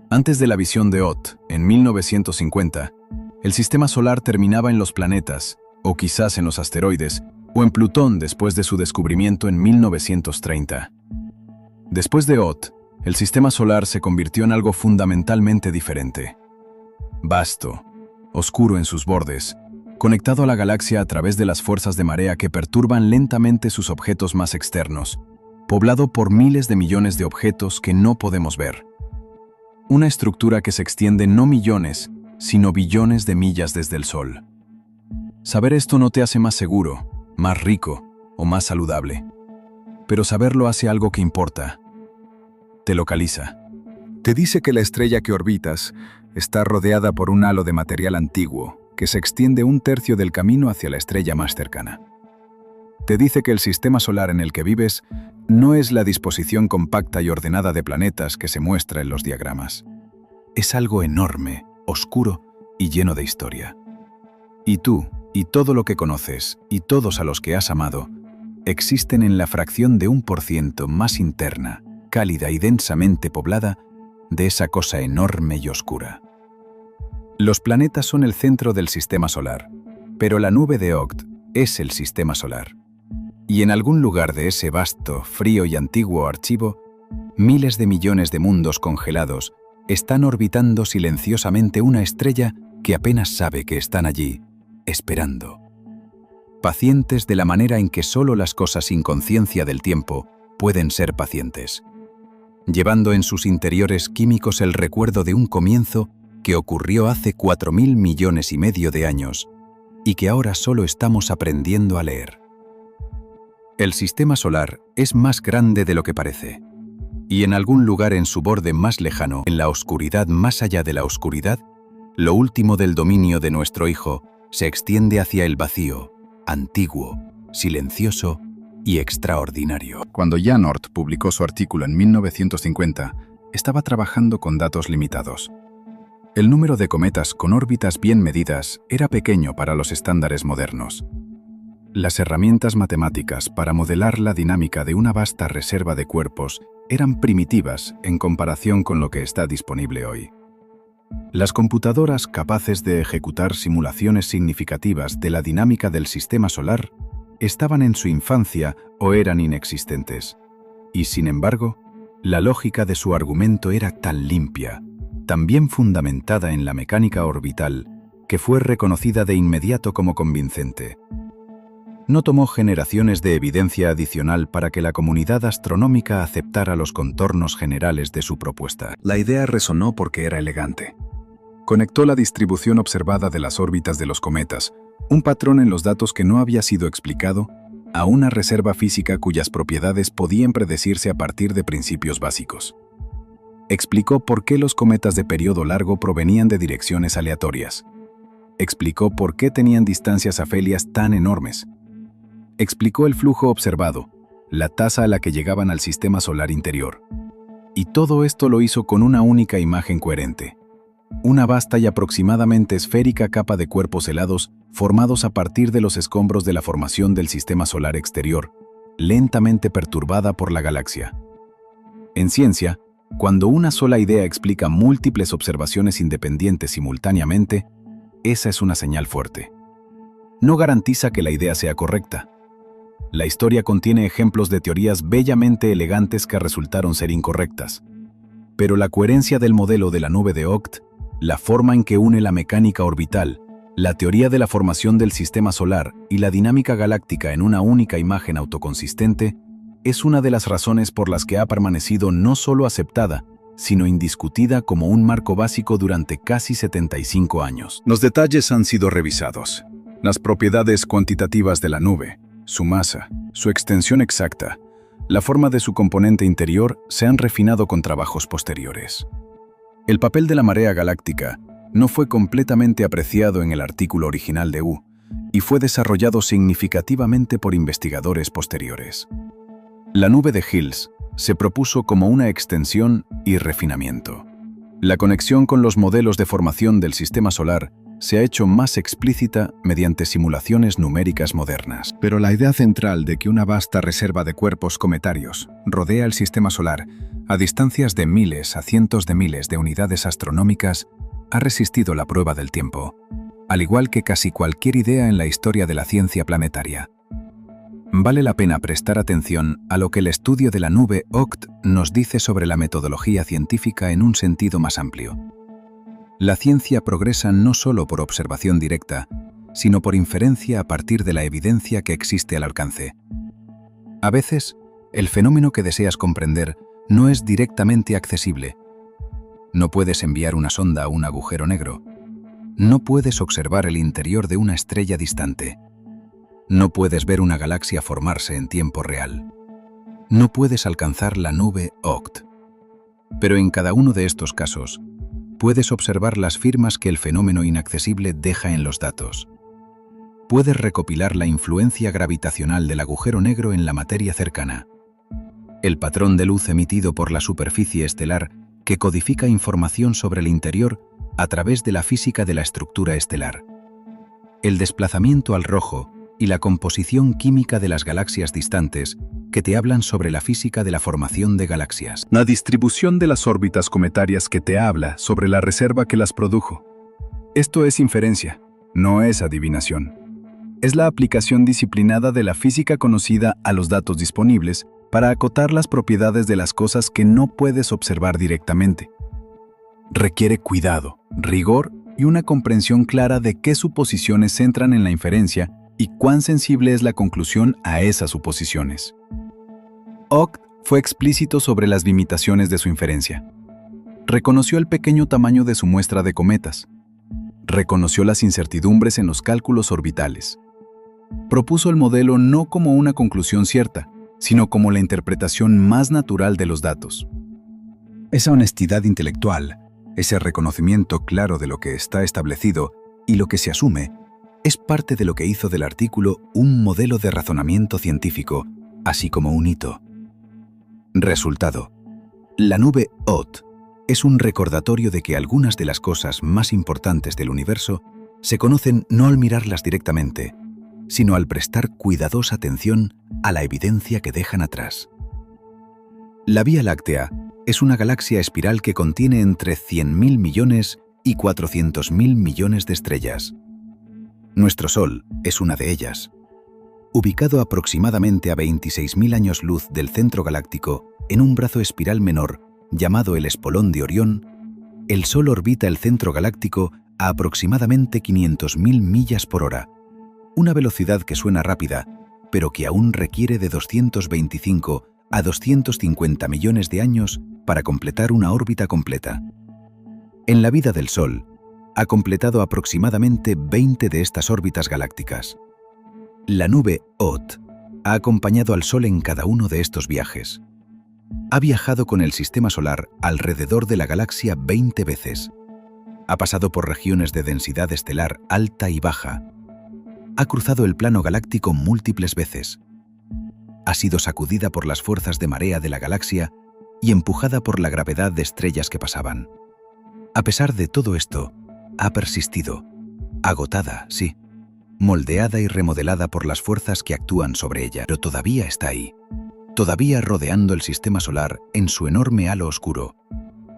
Antes de la visión de Oort, en 1950, el sistema solar terminaba en los planetas, o quizás en los asteroides, o en Plutón después de su descubrimiento en 1930. Después de Oort, el sistema solar se convirtió en algo fundamentalmente diferente. Vasto, oscuro en sus bordes, conectado a la galaxia a través de las fuerzas de marea que perturban lentamente sus objetos más externos, poblado por miles de millones de objetos que no podemos ver. Una estructura que se extiende no millones, sino billones de millas desde el Sol. Saber esto no te hace más seguro, más rico o más saludable, pero saberlo hace algo que importa. Te localiza. Te dice que la estrella que orbitas está rodeada por un halo de material antiguo que se extiende 1/3 del camino hacia la estrella más cercana. Te dice que el sistema solar en el que vives no es la disposición compacta y ordenada de planetas que se muestra en los diagramas. Es algo enorme, oscuro y lleno de historia. Y tú, y todo lo que conoces, y todos a los que has amado, existen en la fracción de 1% más interna, cálida y densamente poblada de esa cosa enorme y oscura. Los planetas son el centro del sistema solar, pero la nube de Oort es el sistema solar. Y en algún lugar de ese vasto, frío y antiguo archivo, miles de millones de mundos congelados están orbitando silenciosamente una estrella que apenas sabe que están allí, esperando. Pacientes de la manera en que solo las cosas sin conciencia del tiempo pueden ser pacientes, llevando en sus interiores químicos el recuerdo de un comienzo que ocurrió hace 4.000 millones y medio de años y que ahora solo estamos aprendiendo a leer. El sistema solar es más grande de lo que parece, y en algún lugar en su borde más lejano, en la oscuridad más allá de la oscuridad, lo último del dominio de nuestro Hijo se extiende hacia el vacío, antiguo, silencioso y extraordinario. Cuando Jan Oort publicó su artículo en 1950, estaba trabajando con datos limitados. El número de cometas con órbitas bien medidas era pequeño para los estándares modernos. Las herramientas matemáticas para modelar la dinámica de una vasta reserva de cuerpos eran primitivas en comparación con lo que está disponible hoy. Las computadoras capaces de ejecutar simulaciones significativas de la dinámica del sistema solar estaban en su infancia o eran inexistentes. Y sin embargo, la lógica de su argumento era tan limpia, tan bien fundamentada en la mecánica orbital, que fue reconocida de inmediato como convincente. No tomó generaciones de evidencia adicional para que la comunidad astronómica aceptara los contornos generales de su propuesta. La idea resonó porque era elegante. Conectó la distribución observada de las órbitas de los cometas, un patrón en los datos que no había sido explicado, a una reserva física cuyas propiedades podían predecirse a partir de principios básicos. Explicó por qué los cometas de periodo largo provenían de direcciones aleatorias. Explicó por qué tenían distancias afelias tan enormes. Explicó el flujo observado, la tasa a la que llegaban al sistema solar interior. Y todo esto lo hizo con una única imagen coherente. Una vasta y aproximadamente esférica capa de cuerpos helados formados a partir de los escombros de la formación del sistema solar exterior, lentamente perturbada por la galaxia. En ciencia, cuando una sola idea explica múltiples observaciones independientes simultáneamente, esa es una señal fuerte. No garantiza que la idea sea correcta. La historia contiene ejemplos de teorías bellamente elegantes que resultaron ser incorrectas. Pero la coherencia del modelo de la nube de Oort, la forma en que une la mecánica orbital, la teoría de la formación del sistema solar y la dinámica galáctica en una única imagen autoconsistente, es una de las razones por las que ha permanecido no solo aceptada, sino indiscutida como un marco básico durante casi 75 años. Los detalles han sido revisados. Las propiedades cuantitativas de la nube, su masa, su extensión exacta, la forma de su componente interior se han refinado con trabajos posteriores. El papel de la marea galáctica no fue completamente apreciado en el artículo original de Wu y fue desarrollado significativamente por investigadores posteriores. La nube de Hills se propuso como una extensión y refinamiento. La conexión con los modelos de formación del sistema solar se ha hecho más explícita mediante simulaciones numéricas modernas. Pero la idea central de que una vasta reserva de cuerpos cometarios rodea el sistema solar a distancias de miles a cientos de miles de unidades astronómicas ha resistido la prueba del tiempo, al igual que casi cualquier idea en la historia de la ciencia planetaria. Vale la pena prestar atención a lo que el estudio de la nube Oort nos dice sobre la metodología científica en un sentido más amplio. La ciencia progresa no solo por observación directa, sino por inferencia a partir de la evidencia que existe al alcance. A veces, el fenómeno que deseas comprender no es directamente accesible. No puedes enviar una sonda a un agujero negro. No puedes observar el interior de una estrella distante. No puedes ver una galaxia formarse en tiempo real. No puedes alcanzar la nube Oort. Pero en cada uno de estos casos, puedes observar las firmas que el fenómeno inaccesible deja en los datos. Puedes recopilar la influencia gravitacional del agujero negro en la materia cercana. El patrón de luz emitido por la superficie estelar que codifica información sobre el interior a través de la física de la estructura estelar. El desplazamiento al rojo y la composición química de las galaxias distantes que te hablan sobre la física de la formación de galaxias. La distribución de las órbitas cometarias que te habla sobre la reserva que las produjo. Esto es inferencia, no es adivinación. Es la aplicación disciplinada de la física conocida a los datos disponibles para acotar las propiedades de las cosas que no puedes observar directamente. Requiere cuidado, rigor y una comprensión clara de qué suposiciones centran en la inferencia y cuán sensible es la conclusión a esas suposiciones. Oort fue explícito sobre las limitaciones de su inferencia. Reconoció el pequeño tamaño de su muestra de cometas. Reconoció las incertidumbres en los cálculos orbitales. Propuso el modelo no como una conclusión cierta, sino como la interpretación más natural de los datos. Esa honestidad intelectual, ese reconocimiento claro de lo que está establecido y lo que se asume, es parte de lo que hizo del artículo un modelo de razonamiento científico, así como un hito. Resultado: la nube Oort es un recordatorio de que algunas de las cosas más importantes del universo se conocen no al mirarlas directamente, sino al prestar cuidadosa atención a la evidencia que dejan atrás. La Vía Láctea es una galaxia espiral que contiene entre 100.000 millones y 400.000 millones de estrellas. Nuestro Sol es una de ellas. Ubicado aproximadamente a 26.000 años luz del centro galáctico, en un brazo espiral menor llamado el espolón de Orión, el Sol orbita el centro galáctico a aproximadamente 500.000 millas por hora, una velocidad que suena rápida, pero que aún requiere de 225 a 250 millones de años para completar una órbita completa. En la vida del Sol, ha completado aproximadamente 20 de estas órbitas galácticas. La nube Oort ha acompañado al Sol en cada uno de estos viajes. Ha viajado con el sistema solar alrededor de la galaxia 20 veces. Ha pasado por regiones de densidad estelar alta y baja. Ha cruzado el plano galáctico múltiples veces. Ha sido sacudida por las fuerzas de marea de la galaxia y empujada por la gravedad de estrellas que pasaban. A pesar de todo esto, ha persistido, agotada, sí, moldeada y remodelada por las fuerzas que actúan sobre ella, pero todavía está ahí, todavía rodeando el sistema solar en su enorme halo oscuro,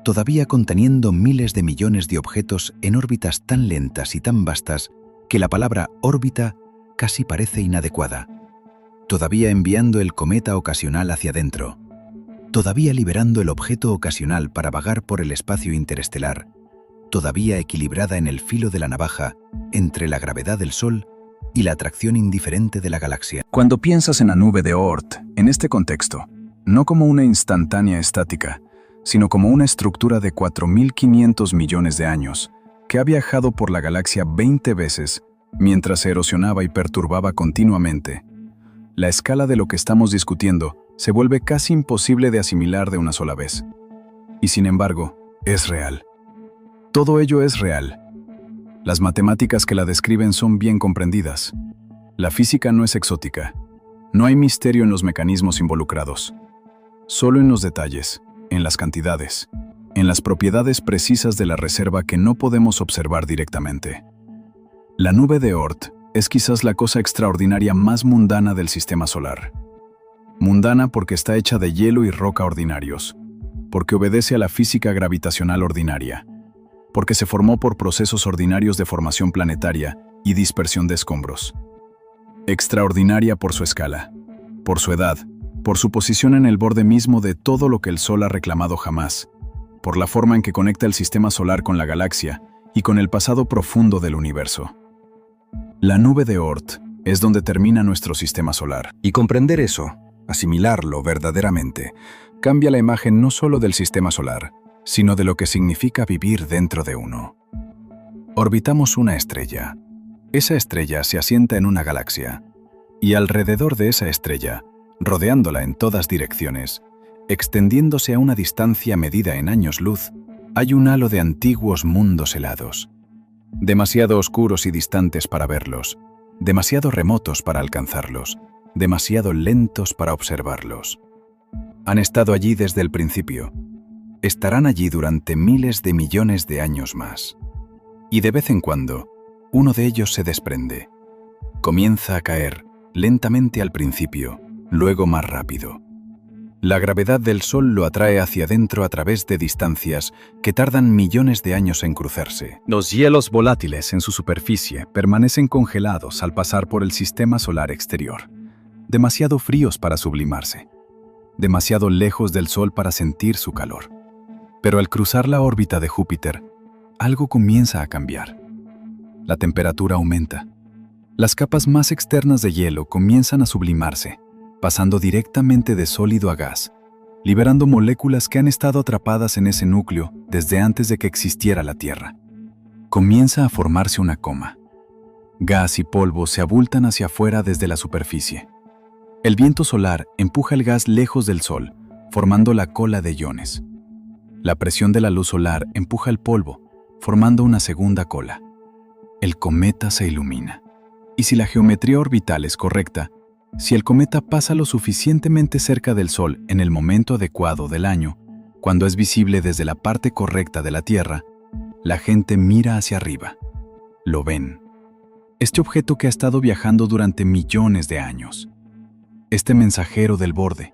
todavía conteniendo miles de millones de objetos en órbitas tan lentas y tan vastas que la palabra órbita casi parece inadecuada, todavía enviando el cometa ocasional hacia adentro, todavía liberando el objeto ocasional para vagar por el espacio interestelar, todavía equilibrada en el filo de la navaja entre la gravedad del Sol y la atracción indiferente de la galaxia. Cuando piensas en la nube de Oort, en este contexto, no como una instantánea estática, sino como una estructura de 4.500 millones de años, que ha viajado por la galaxia 20 veces, mientras se erosionaba y perturbaba continuamente, la escala de lo que estamos discutiendo se vuelve casi imposible de asimilar de una sola vez. Y sin embargo, es real. Todo ello es real. Las matemáticas que la describen son bien comprendidas. La física no es exótica. No hay misterio en los mecanismos involucrados. Solo en los detalles, en las cantidades, en las propiedades precisas de la reserva que no podemos observar directamente. La nube de Oort es quizás la cosa extraordinaria más mundana del sistema solar. Mundana porque está hecha de hielo y roca ordinarios, porque obedece a la física gravitacional ordinaria, porque se formó por procesos ordinarios de formación planetaria y dispersión de escombros. Extraordinaria por su escala, por su edad, por su posición en el borde mismo de todo lo que el Sol ha reclamado jamás, por la forma en que conecta el sistema solar con la galaxia y con el pasado profundo del universo. La nube de Oort es donde termina nuestro sistema solar. Y comprender eso, asimilarlo verdaderamente, cambia la imagen no solo del sistema solar, sino de lo que significa vivir dentro de uno. Orbitamos una estrella. Esa estrella se asienta en una galaxia, y alrededor de esa estrella, rodeándola en todas direcciones, extendiéndose a una distancia medida en años luz, hay un halo de antiguos mundos helados, demasiado oscuros y distantes para verlos, demasiado remotos para alcanzarlos, demasiado lentos para observarlos. Han estado allí desde el principio. Estarán allí durante miles de millones de años más. Y de vez en cuando, uno de ellos se desprende. Comienza a caer, lentamente al principio, luego más rápido. La gravedad del Sol lo atrae hacia adentro a través de distancias que tardan millones de años en cruzarse. Los hielos volátiles en su superficie permanecen congelados al pasar por el sistema solar exterior, demasiado fríos para sublimarse, demasiado lejos del Sol para sentir su calor. Pero al cruzar la órbita de Júpiter, algo comienza a cambiar. La temperatura aumenta. Las capas más externas de hielo comienzan a sublimarse, pasando directamente de sólido a gas, liberando moléculas que han estado atrapadas en ese núcleo desde antes de que existiera la Tierra. Comienza a formarse una coma. Gas y polvo se abultan hacia afuera desde la superficie. El viento solar empuja el gas lejos del Sol, formando la cola de iones. La presión de la luz solar empuja el polvo, formando una segunda cola. El cometa se ilumina. Y si la geometría orbital es correcta, si el cometa pasa lo suficientemente cerca del Sol en el momento adecuado del año, cuando es visible desde la parte correcta de la Tierra, la gente mira hacia arriba. Lo ven. Este objeto que ha estado viajando durante millones de años. Este mensajero del borde.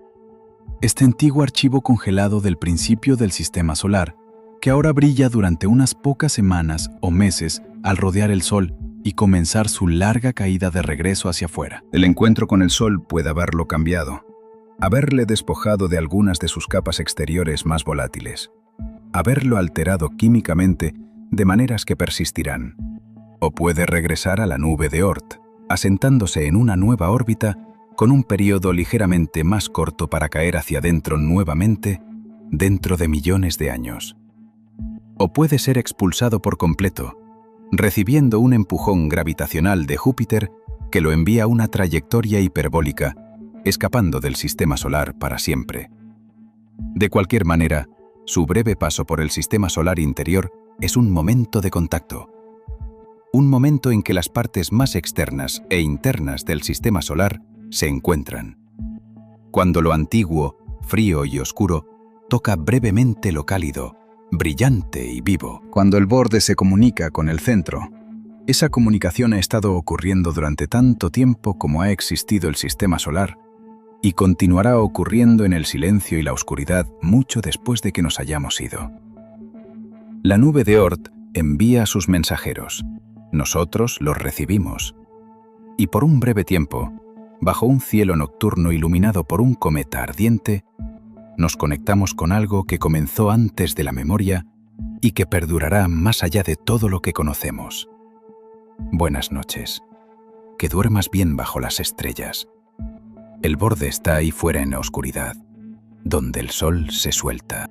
Este antiguo archivo congelado del principio del sistema solar, que ahora brilla durante unas pocas semanas o meses al rodear el Sol y comenzar su larga caída de regreso hacia afuera. El encuentro con el Sol puede haberlo cambiado, haberle despojado de algunas de sus capas exteriores más volátiles, haberlo alterado químicamente de maneras que persistirán. O puede regresar a la nube de Oort, asentándose en una nueva órbita con un periodo ligeramente más corto para caer hacia adentro nuevamente dentro de millones de años. O puede ser expulsado por completo, recibiendo un empujón gravitacional de Júpiter que lo envía a una trayectoria hiperbólica, escapando del sistema solar para siempre. De cualquier manera, su breve paso por el sistema solar interior es un momento de contacto. Un momento en que las partes más externas e internas del sistema solar se encuentran. Cuando lo antiguo, frío y oscuro toca brevemente lo cálido, brillante y vivo. Cuando el borde se comunica con el centro, esa comunicación ha estado ocurriendo durante tanto tiempo como ha existido el sistema solar y continuará ocurriendo en el silencio y la oscuridad mucho después de que nos hayamos ido. La nube de Oort envía a sus mensajeros. Nosotros los recibimos. Y por un breve tiempo, bajo un cielo nocturno iluminado por un cometa ardiente, nos conectamos con algo que comenzó antes de la memoria y que perdurará más allá de todo lo que conocemos. Buenas noches. Que duermas bien bajo las estrellas. El borde está ahí fuera en la oscuridad, donde el sol se suelta.